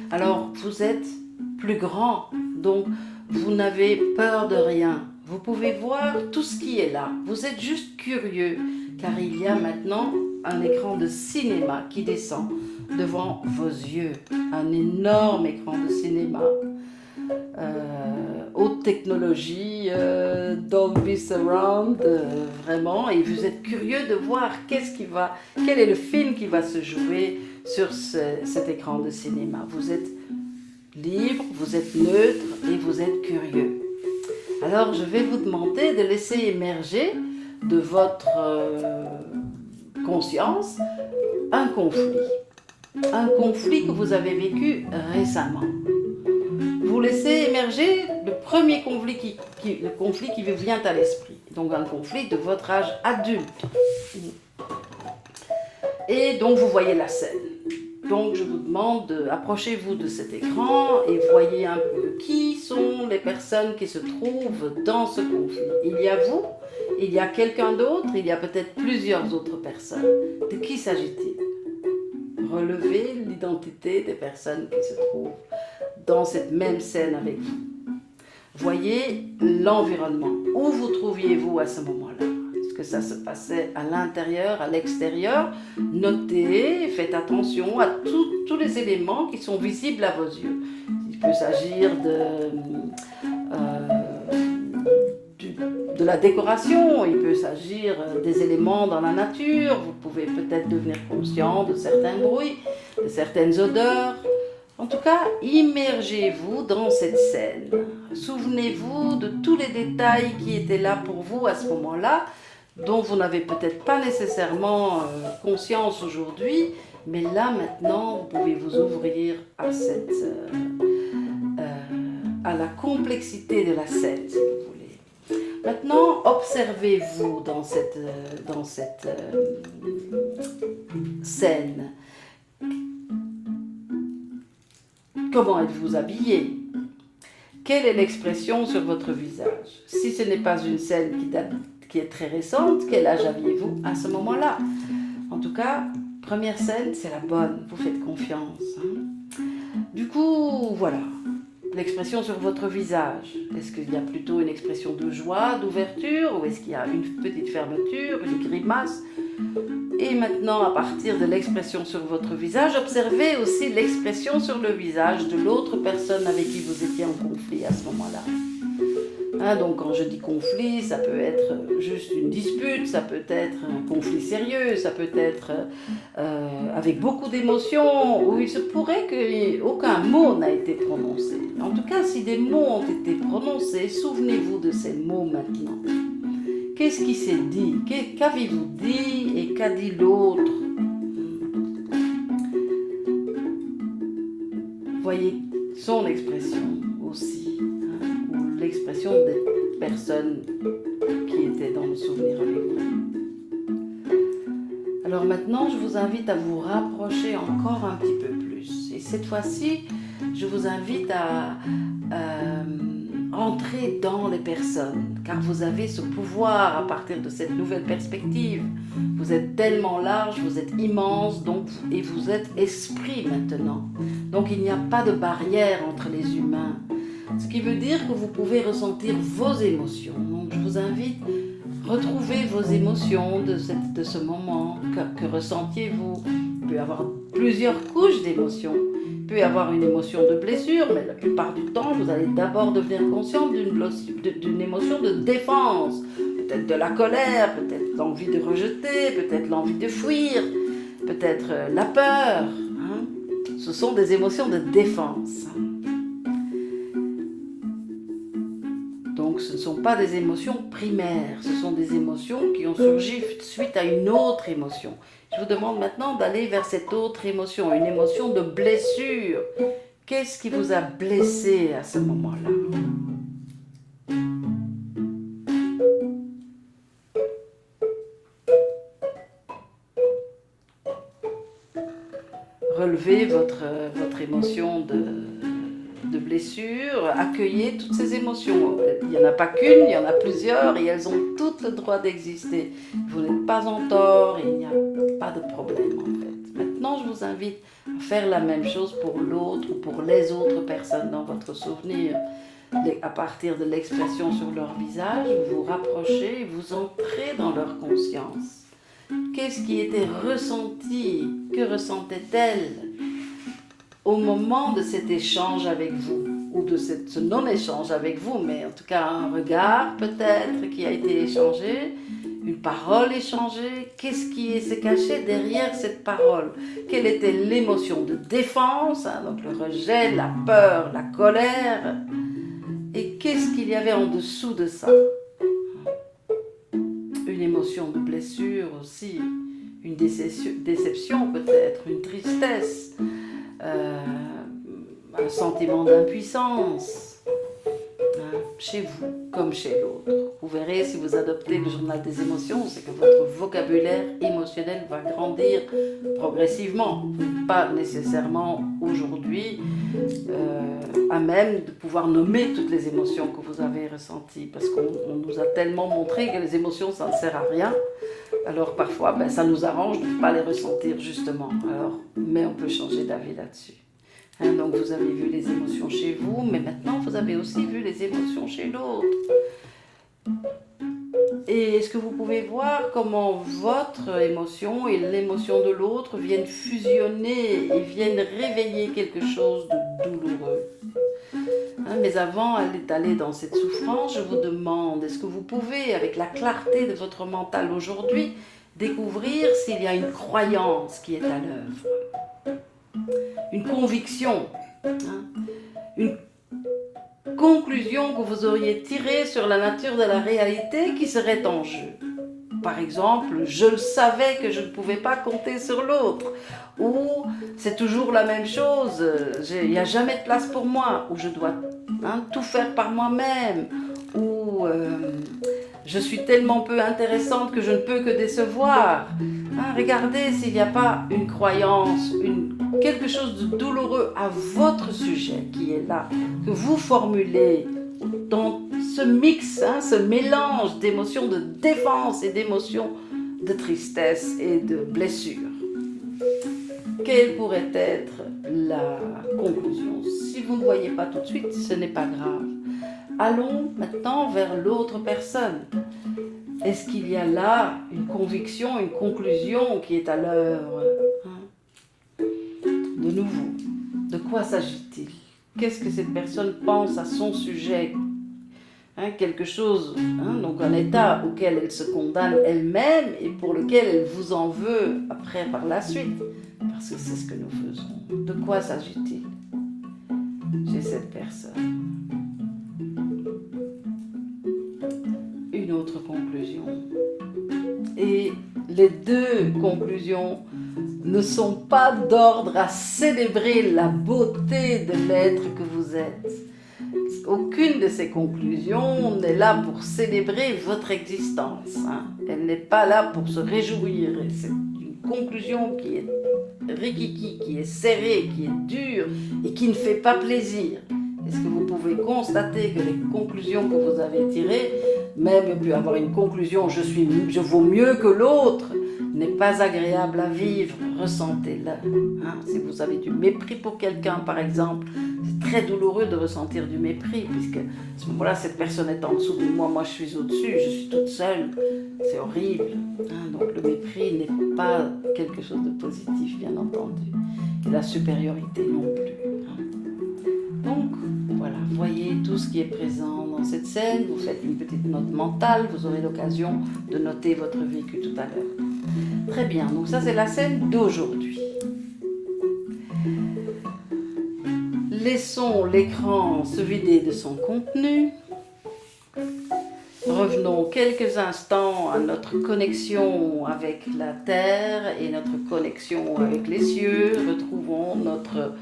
Alors vous êtes plus grand, donc vous n'avez peur de rien. Vous pouvez voir tout ce qui est là. Vous êtes juste curieux, car il y a maintenant un écran de cinéma qui descend devant vos yeux. Un énorme écran de cinéma. Haute technologie, Dolby Surround, vraiment. Et vous êtes curieux de voir quel est le film qui va se jouer sur cet écran de cinéma. Vous êtes libre, vous êtes neutre et vous êtes curieux. Alors je vais vous demander de laisser émerger de votre conscience un conflit que vous avez vécu récemment. Vous laissez émerger le premier conflit le conflit qui vous vient à l'esprit, donc un conflit de votre âge adulte. Et donc vous voyez la scène. Donc je vous demande approchez-vous de cet écran et voyez un peu qui sont les personnes qui se trouvent dans ce conflit. Il y a vous, il y a quelqu'un d'autre, il y a peut-être plusieurs autres personnes. De qui s'agit-il? Relevez l'identité des personnes qui se trouvent dans cette même scène avec vous. Voyez l'environnement. Où vous trouviez-vous à ce moment-là? Est-ce que ça se passait à l'intérieur, à l'extérieur? Notez, faites attention à tous les éléments qui sont visibles à vos yeux. Il peut s'agir de la décoration, il peut s'agir des éléments dans la nature. Vous pouvez peut-être devenir conscient de certains bruits, de certaines odeurs. En tout cas, immergez-vous dans cette scène. Souvenez-vous de tous les détails qui étaient là pour vous à ce moment-là, dont vous n'avez peut-être pas nécessairement conscience aujourd'hui, mais là maintenant, vous pouvez vous ouvrir à la complexité de la scène, si vous voulez. Maintenant, observez-vous dans cette scène. Comment êtes-vous habillé? Quelle est l'expression sur votre visage? Si ce n'est pas une scène qui est très récente, quel âge aviez-vous à ce moment-là? En tout cas, première scène, c'est la bonne, vous faites confiance. Du coup, voilà, l'expression sur votre visage. Est-ce qu'il y a plutôt une expression de joie, d'ouverture, ou est-ce qu'il y a une petite fermeture, une grimace? Et maintenant, à partir de l'expression sur votre visage, observez aussi l'expression sur le visage de l'autre personne avec qui vous étiez en conflit à ce moment-là. Donc quand je dis conflit, ça peut être juste une dispute, ça peut être un conflit sérieux, ça peut être avec beaucoup d'émotions, où il se pourrait qu'aucun mot n'a été prononcé. En tout cas, si des mots ont été prononcés, souvenez-vous de ces mots maintenant. Qu'est-ce qui s'est dit? Qu'avez-vous dit et qu'a dit l'autre? Voyez son expression aussi, ou l'expression des personnes qui étaient dans le souvenir avec vous. Alors maintenant, je vous invite à vous rapprocher encore un petit peu plus. Et cette fois-ci, je vous invite à entrer dans les personnes, car vous avez ce pouvoir à partir de cette nouvelle perspective. Vous êtes tellement large, vous êtes immense, et vous êtes esprit maintenant. Donc il n'y a pas de barrière entre les humains. Ce qui veut dire que vous pouvez ressentir vos émotions. Donc je vous invite, Retrouvez vos émotions de ce moment. Que ressentiez-vous? Il peut y avoir plusieurs couches d'émotions. Il peut y avoir une émotion de blessure, mais la plupart du temps, vous allez d'abord devenir conscient d'une émotion de défense. Peut-être de la colère, peut-être l'envie de rejeter, peut-être l'envie de fuir, peut-être la peur. Hein? Ce sont des émotions de défense. Donc ce ne sont pas des émotions primaires, ce sont des émotions qui ont surgi suite à une autre émotion. Je vous demande maintenant d'aller vers cette autre émotion, une émotion de blessure. Qu'est-ce qui vous a blessé à ce moment-là? Relevez votre émotion de blessure, accueillez toutes ces émotions. Il n'y en a pas qu'une, il y en a plusieurs et elles ont toutes le droit d'exister. Vous n'êtes pas en tort et il n'y a pas de problème en fait. Maintenant, je vous invite à faire la même chose pour l'autre ou pour les autres personnes dans votre souvenir. À partir de l'expression sur leur visage, vous vous rapprochez et vous entrez dans leur conscience. Qu'est-ce qui était ressenti? Que ressentait-elle au moment de cet échange avec vous? Ou de ce non-échange avec vous, mais en tout cas un regard peut-être qui a été échangé, une parole échangée. Qu'est-ce qui s'est caché derrière cette parole? Quelle était l'émotion de défense, hein, donc le rejet, la peur, la colère? Et qu'est-ce qu'il y avait en dessous de ça? Une émotion de blessure aussi, une déception peut-être, une tristesse, un sentiment d'impuissance, hein, chez vous comme chez l'autre. Vous verrez, si vous adoptez le journal des émotions, c'est que votre vocabulaire émotionnel va grandir progressivement. Vous n'êtes pas nécessairement aujourd'hui à même de pouvoir nommer toutes les émotions que vous avez ressenties, parce qu'on nous a tellement montré que les émotions, ça ne sert à rien. Alors parfois, ça nous arrange de ne pas les ressentir justement. Alors, mais on peut changer d'avis là-dessus. Hein, donc vous avez vu les émotions chez vous, mais maintenant vous avez aussi vu les émotions chez l'autre. Et est-ce que vous pouvez voir comment votre émotion et l'émotion de l'autre viennent fusionner et viennent réveiller quelque chose de douloureux? Hein, mais avant d'aller dans cette souffrance, je vous demande, est-ce que vous pouvez, avec la clarté de votre mental aujourd'hui, découvrir s'il y a une croyance qui est à l'œuvre? Une conviction, hein, une conclusion que vous auriez tirée sur la nature de la réalité qui serait en jeu. Par exemple, je le savais que je ne pouvais pas compter sur l'autre, ou c'est toujours la même chose, il n'y a jamais de place pour moi, ou je dois tout faire par moi-même, ou je suis tellement peu intéressante que je ne peux que décevoir. Regardez s'il n'y a pas une croyance, quelque chose de douloureux à votre sujet qui est là, que vous formulez dans ce mix, ce mélange d'émotions de défense et d'émotions de tristesse et de blessure. Quelle pourrait être la conclusion? Si vous ne voyez pas tout de suite, ce n'est pas grave. Allons maintenant vers l'autre personne. Est-ce qu'il y a là une conviction, une conclusion qui est à l'œuvre? De nouveau, de quoi s'agit-il? Qu'est-ce que cette personne pense à son sujet? Quelque chose, donc un état auquel elle se condamne elle-même et pour lequel elle vous en veut après par la suite, parce que c'est ce que nous faisons. De quoi s'agit-il chez cette personne? Une autre conclusion. Et les deux conclusions ne sont pas d'ordre à célébrer la beauté de l'être que vous êtes. Aucune de ces conclusions n'est là pour célébrer votre existence. Elle n'est pas là pour se réjouir. C'est une conclusion qui est rikiki, qui est serrée, qui est dure et qui ne fait pas plaisir. Est-ce que vous pouvez constater que les conclusions que vous avez tirées, même il peut y avoir une conclusion, je vaux mieux que l'autre, n'est pas agréable à vivre, ressentez-le. Hein? Si vous avez du mépris pour quelqu'un, par exemple, c'est très douloureux de ressentir du mépris, puisque à ce moment-là, cette personne est en dessous de moi, moi je suis au-dessus, je suis toute seule. C'est horrible. Hein? Donc le mépris n'est pas quelque chose de positif, bien entendu. Et la supériorité non plus. Hein? Donc, voilà, voyez tout ce qui est présent dans cette scène, vous faites une petite note mentale, vous aurez l'occasion de noter votre vécu tout à l'heure. Très bien, donc ça c'est la scène d'aujourd'hui. Laissons l'écran se vider de son contenu. Revenons quelques instants à notre connexion avec la terre et notre connexion avec les cieux. Retrouvons notre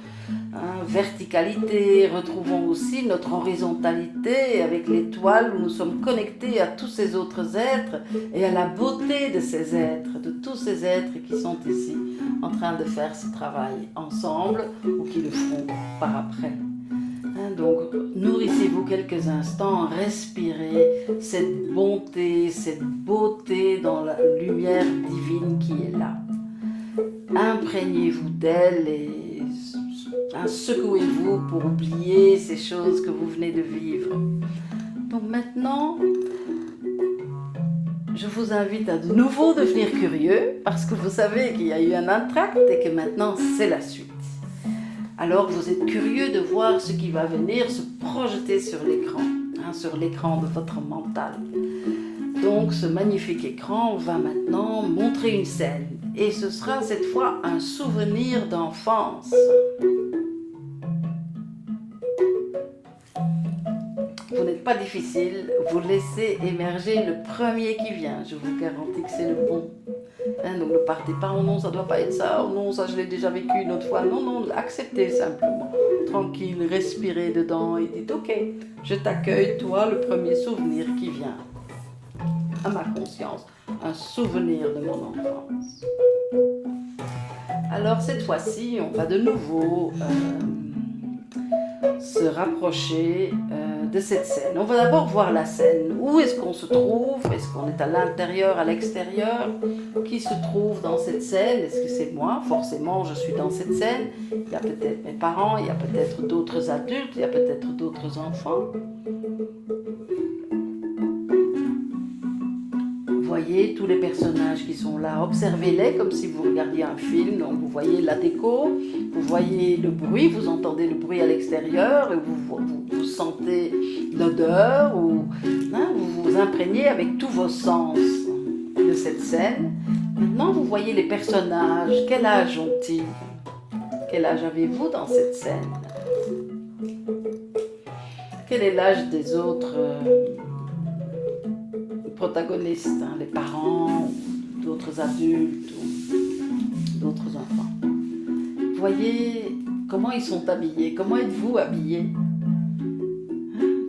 verticalité, retrouvons aussi notre horizontalité avec l'étoile où nous sommes connectés à tous ces autres êtres et à la beauté de ces êtres, de tous ces êtres qui sont ici en train de faire ce travail ensemble ou qui le feront par après. Donc nourrissez-vous quelques instants, respirez cette bonté, cette beauté dans la lumière divine qui est là. Imprégnez-vous d'elle et secouez-vous pour oublier ces choses que vous venez de vivre. Donc maintenant, je vous invite à de nouveau devenir curieux parce que vous savez qu'il y a eu un entracte et que maintenant c'est la suite. Alors vous êtes curieux de voir ce qui va venir se projeter sur l'écran de votre mental. Donc ce magnifique écran va maintenant montrer une scène et ce sera cette fois un souvenir d'enfance. Vous n'êtes pas difficile, vous laissez émerger le premier qui vient, je vous garantis que c'est le bon. Donc ne partez pas, oh non ça doit pas être ça, oh non ça je l'ai déjà vécu une autre fois, non, acceptez simplement, tranquille, respirez dedans et dites ok, je t'accueille toi le premier souvenir qui vient à ma conscience, un souvenir de mon enfance. Alors cette fois-ci on va de nouveau se rapprocher de cette scène. On va d'abord voir la scène. Où est-ce qu'on se trouve? Est-ce qu'on est à l'intérieur, à l'extérieur? Qui se trouve dans cette scène? Est-ce que c'est moi? Forcément, je suis dans cette scène. Il y a peut-être mes parents, il y a peut-être d'autres adultes, il y a peut-être d'autres enfants. Voyez tous les personnages qui sont là, observez-les comme si vous regardiez un film. Donc vous voyez la déco, vous voyez le bruit, vous entendez le bruit à l'extérieur, et vous sentez l'odeur, ou vous vous imprégnez avec tous vos sens de cette scène. Maintenant vous voyez les personnages, quel âge ont-ils? Quel âge avez-vous dans cette scène? Quel est l'âge des autres protagonistes, les parents, d'autres adultes, ou d'autres enfants. Voyez comment ils sont habillés, comment êtes-vous habillés?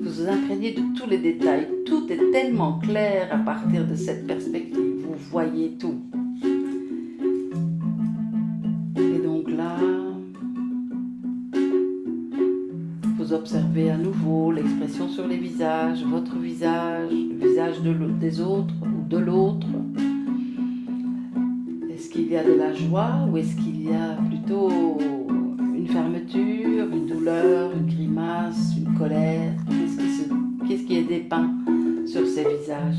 Vous vous imprégnez de tous les détails, tout est tellement clair à partir de cette perspective, vous voyez tout. Et donc là, vous observez à nouveau l'expression sur les visages, votre visage, le visage des autres ou de l'autre. Est-ce qu'il y a de la joie ou est-ce qu'il y a plutôt une fermeture, une douleur, une grimace, une colère? Qu'est-ce qui est dépeint sur ces visages?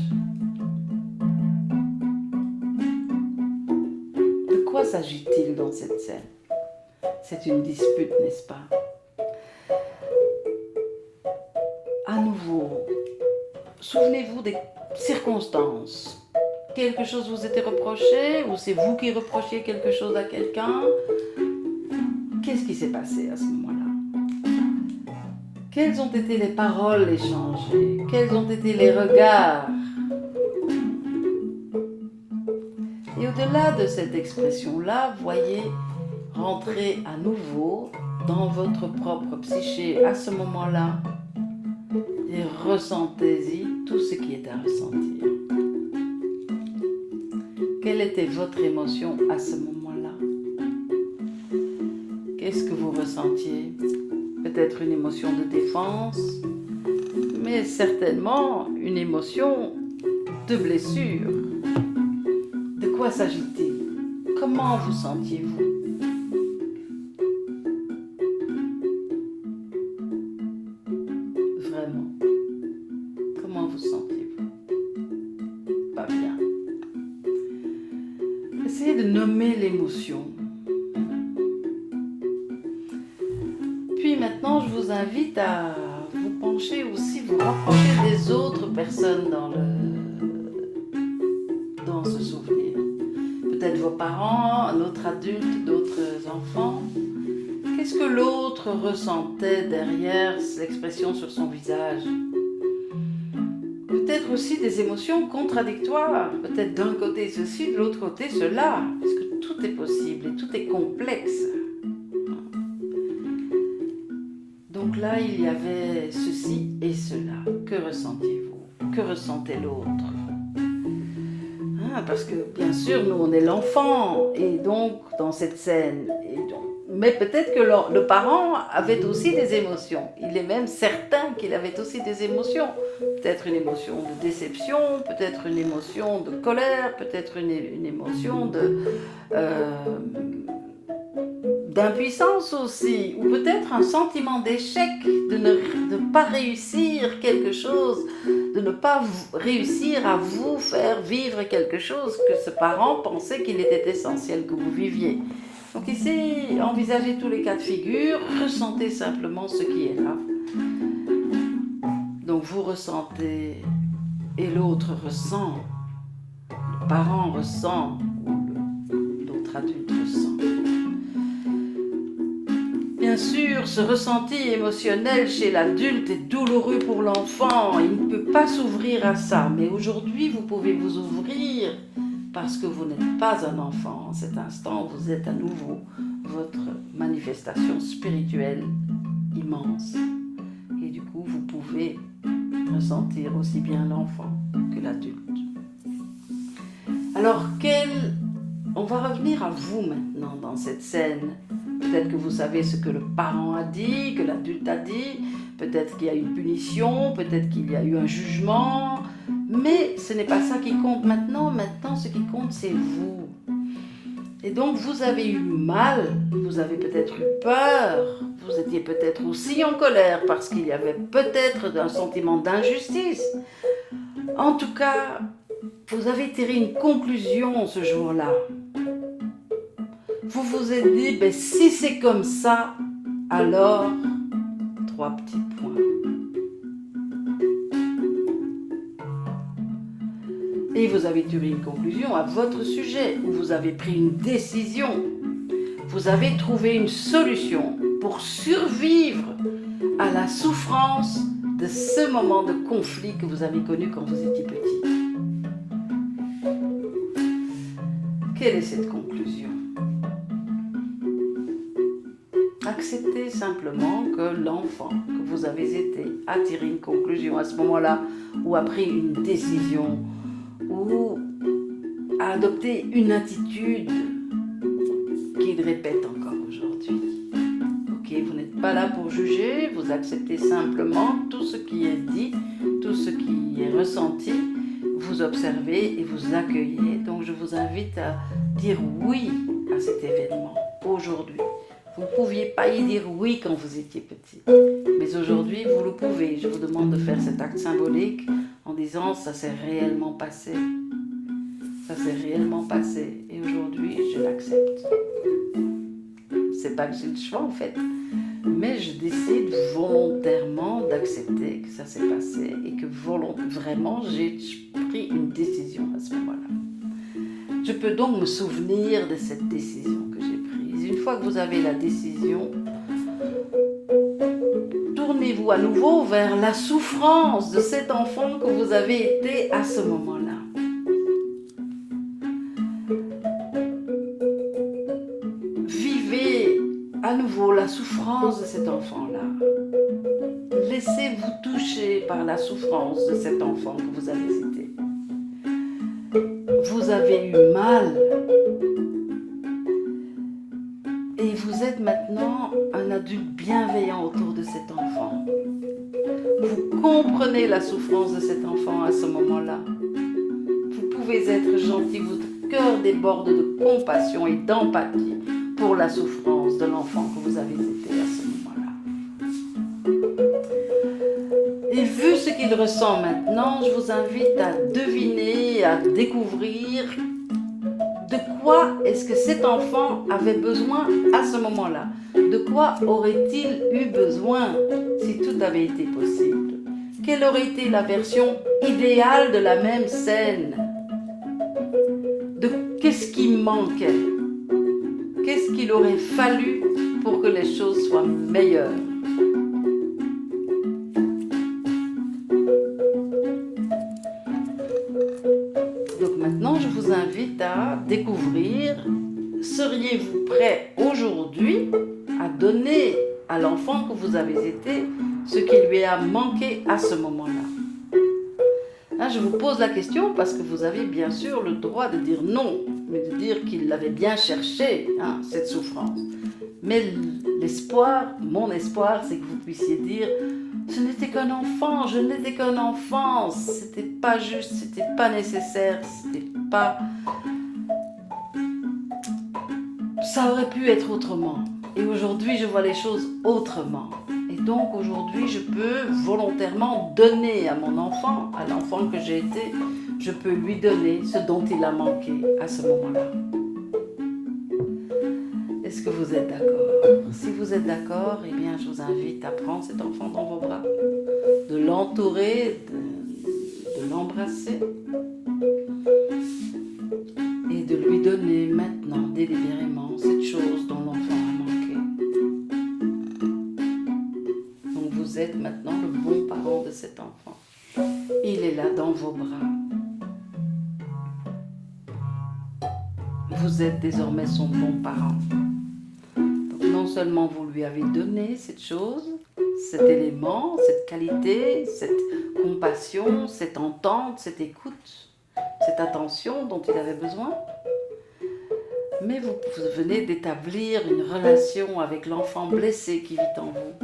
De quoi s'agit-il dans cette scène? C'est une dispute, n'est-ce pas? À nouveau, souvenez-vous des circonstances. Quelque chose vous était reproché ou c'est vous qui reprochiez quelque chose à quelqu'un? Qu'est-ce qui s'est passé à ce moment-là? Quelles ont été les paroles échangées? Quels ont été les regards? Et au-delà de cette expression-là, voyez rentrer à nouveau dans votre propre psyché à ce moment-là et ressentez-y tout ce qui est à ressentir. Quelle était votre émotion à ce moment-là? Qu'est-ce que vous ressentiez? Peut-être une émotion de défense, mais certainement une émotion de blessure. De quoi s'agit-il? Comment vous sentiez-vous? Vraiment, comment vous sentiez-vous? Pas bien. Essayez de nommer l'émotion. Puis maintenant, je vous invite à vous pencher aussi, vous rapprocher des autres personnes dans ce souvenir. Peut-être vos parents, un autre adulte, d'autres enfants. Qu'est-ce que l'autre ressentait derrière l'expression sur son visage? Peut-être aussi des émotions contradictoires. Peut-être d'un côté ceci, de l'autre côté cela. Parce que tout est possible et tout est complexe. Donc là, il y avait ceci et cela. Que ressentiez-vous? Que ressentait l'autre? Parce que bien sûr, nous on est l'enfant, et donc dans cette scène, mais peut-être que le parent avait aussi des émotions. Il est même certain qu'il avait aussi des émotions. Peut-être une émotion de déception, peut-être une émotion de colère, peut-être une émotion d'impuissance aussi, ou peut-être un sentiment d'échec, de ne pas réussir quelque chose, de ne pas réussir à vous faire vivre quelque chose que ce parent pensait qu'il était essentiel que vous viviez. Donc ici, envisagez tous les cas de figure, ressentez simplement ce qui est là. Donc vous ressentez et l'autre ressent, le parent ressent ou l'autre adulte ressent. Bien sûr, ce ressenti émotionnel chez l'adulte est douloureux pour l'enfant. Il ne peut pas s'ouvrir à ça. Mais aujourd'hui, vous pouvez vous ouvrir parce que vous n'êtes pas un enfant. En cet instant, vous êtes à nouveau votre manifestation spirituelle immense. Et du coup, vous pouvez ressentir aussi bien l'enfant que l'adulte. Alors, on va revenir à vous maintenant dans cette scène. Peut-être que vous savez ce que le parent a dit, que l'adulte a dit, peut-être qu'il y a eu une punition, peut-être qu'il y a eu un jugement, mais ce n'est pas ça qui compte maintenant. Maintenant, ce qui compte, c'est vous. Et donc, vous avez eu mal, vous avez peut-être eu peur, vous étiez peut-être aussi en colère parce qu'il y avait peut-être un sentiment d'injustice. En tout cas, vous avez tiré une conclusion ce jour-là. Vous vous êtes dit, si c'est comme ça, alors, 3 petits points. Et vous avez tiré une conclusion à votre sujet, où vous avez pris une décision. Vous avez trouvé une solution pour survivre à la souffrance de ce moment de conflit que vous avez connu quand vous étiez petit. Quelle est cette conclusion? Acceptez simplement que l'enfant que vous avez été a tiré une conclusion à ce moment-là, ou a pris une décision, ou a adopté une attitude qu'il répète encore aujourd'hui. Ok, vous n'êtes pas là pour juger, vous acceptez simplement tout ce qui est dit, tout ce qui est ressenti, vous observez et vous accueillez. Donc je vous invite à dire oui à cet événement aujourd'hui. Vous ne pouviez pas y dire oui quand vous étiez petit. Mais aujourd'hui, vous le pouvez. Je vous demande de faire cet acte symbolique en disant « ça s'est réellement passé ». Ça s'est réellement passé. Et aujourd'hui, je l'accepte. C'est pas que j'ai le choix en fait. Mais je décide volontairement d'accepter que ça s'est passé et que vraiment j'ai pris une décision à ce moment-là. Je peux donc me souvenir de cette décision que j'ai prise. Une fois que vous avez la décision, tournez-vous à nouveau vers la souffrance de cet enfant que vous avez été à ce moment-là. Vivez à nouveau la souffrance de cet enfant-là. Laissez-vous toucher par la souffrance de cet enfant que vous avez été. Vous avez eu mal. Et vous êtes maintenant un adulte bienveillant autour de cet enfant. Vous comprenez la souffrance de cet enfant à ce moment-là. Vous pouvez être gentil, vous cœur déborde de compassion et d'empathie pour la souffrance de l'enfant que vous avez été à ce moment-là. Et vu ce qu'il ressent maintenant, je vous invite à deviner, à découvrir de quoi est-ce que cet enfant avait besoin à ce moment-là. De quoi aurait-il eu besoin si tout avait été possible? Quelle aurait été la version idéale de la même scène? Qu'est-ce qui manquait? Qu'est-ce qu'il aurait fallu pour que les choses soient meilleures? Donc maintenant, je vous invite à découvrir, seriez-vous prêt aujourd'hui à donner à l'enfant que vous avez été ce qui lui a manqué à ce moment-là? Hein, je vous pose la question parce que vous avez bien sûr le droit de dire non, mais de dire qu'il l'avait bien cherché, hein, cette souffrance. Mais l'espoir, mon espoir, c'est que vous puissiez dire « Ce n'était qu'un enfant, je n'étais qu'un enfant, c'était pas juste, c'était pas nécessaire, c'était pas... Ça aurait pu être autrement. Et aujourd'hui, je vois les choses autrement. Et donc aujourd'hui, je peux volontairement donner à mon enfant, à l'enfant que j'ai été, je peux lui donner ce dont il a manqué à ce moment-là. » Est-ce que vous êtes d'accord? Si vous êtes d'accord, eh bien, je vous invite à prendre cet enfant dans vos bras, de l'entourer, de l'embrasser et de lui donner maintenant, délibérément, cette chose dont l'enfant a manqué. Donc vous êtes maintenant le bon parent de cet enfant. Il est là dans vos bras. Vous êtes désormais son bon parent. Non seulement vous lui avez donné cette chose, cet élément, cette qualité, cette compassion, cette entente, cette écoute, cette attention dont il avait besoin, mais vous venez d'établir une relation avec l'enfant blessé qui vit en vous.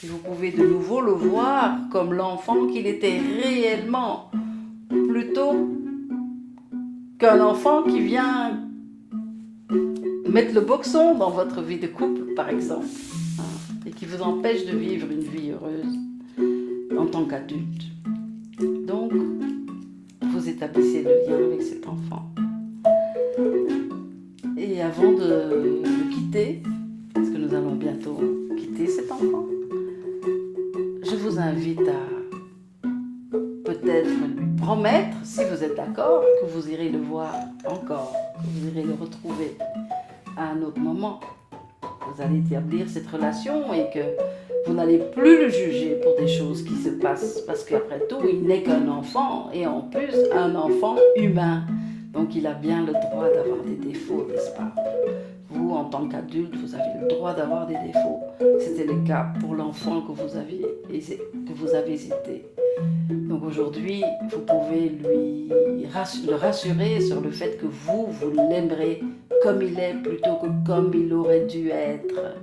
Et vous pouvez de nouveau le voir comme l'enfant qu'il était réellement, plutôt qu'un enfant qui vient mettre le boxon dans votre vie de couple, par exemple, et qui vous empêche de vivre une vie heureuse en tant qu'adulte. Donc, vous établissez le lien avec cet enfant. Et avant de le quitter, parce que nous allons bientôt quitter cet enfant, je vous invite à peut-être lui promettre, si vous êtes d'accord, que vous irez le voir encore, que vous irez le retrouver à un autre moment. Vous allez établir cette relation et que vous n'allez plus le juger pour des choses qui se passent, parce qu'après tout, il n'est qu'un enfant, et en plus, un enfant humain. Donc il a bien le droit d'avoir des défauts, n'est-ce pas? Vous, en tant qu'adulte, vous avez le droit d'avoir des défauts. C'était le cas pour l'enfant que vous avez été. Donc aujourd'hui, vous pouvez le rassurer sur le fait que vous l'aimerez comme il est plutôt que comme il aurait dû être.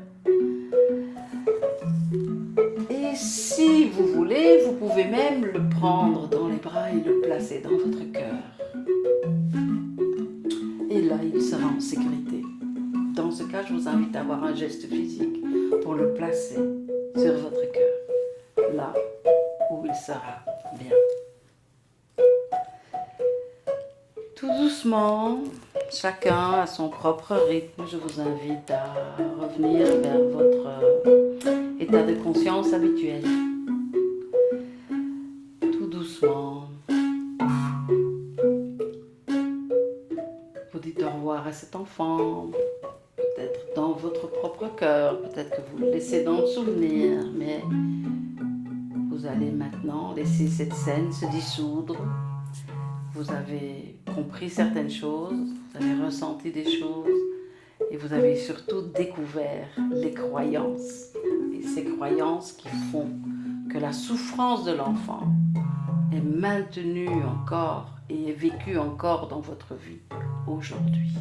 Et si vous voulez, vous pouvez même le prendre dans les bras et le placer dans votre cœur. Et là, il sera en sécurité. Dans ce cas, je vous invite à avoir un geste physique pour le placer sur votre cœur, là où il sera bien. Tout doucement, chacun à son propre rythme, je vous invite à revenir vers votre état de conscience habituel. Tout doucement. Vous dites au revoir à cet enfant, peut-être dans votre propre cœur, peut-être que vous le laissez dans le souvenir, mais vous allez maintenant laisser cette scène se dissoudre. Vous avez compris certaines choses, vous avez ressenti des choses et vous avez surtout découvert les croyances. Et ces croyances qui font que la souffrance de l'enfant est maintenue encore et est vécue encore dans votre vie aujourd'hui.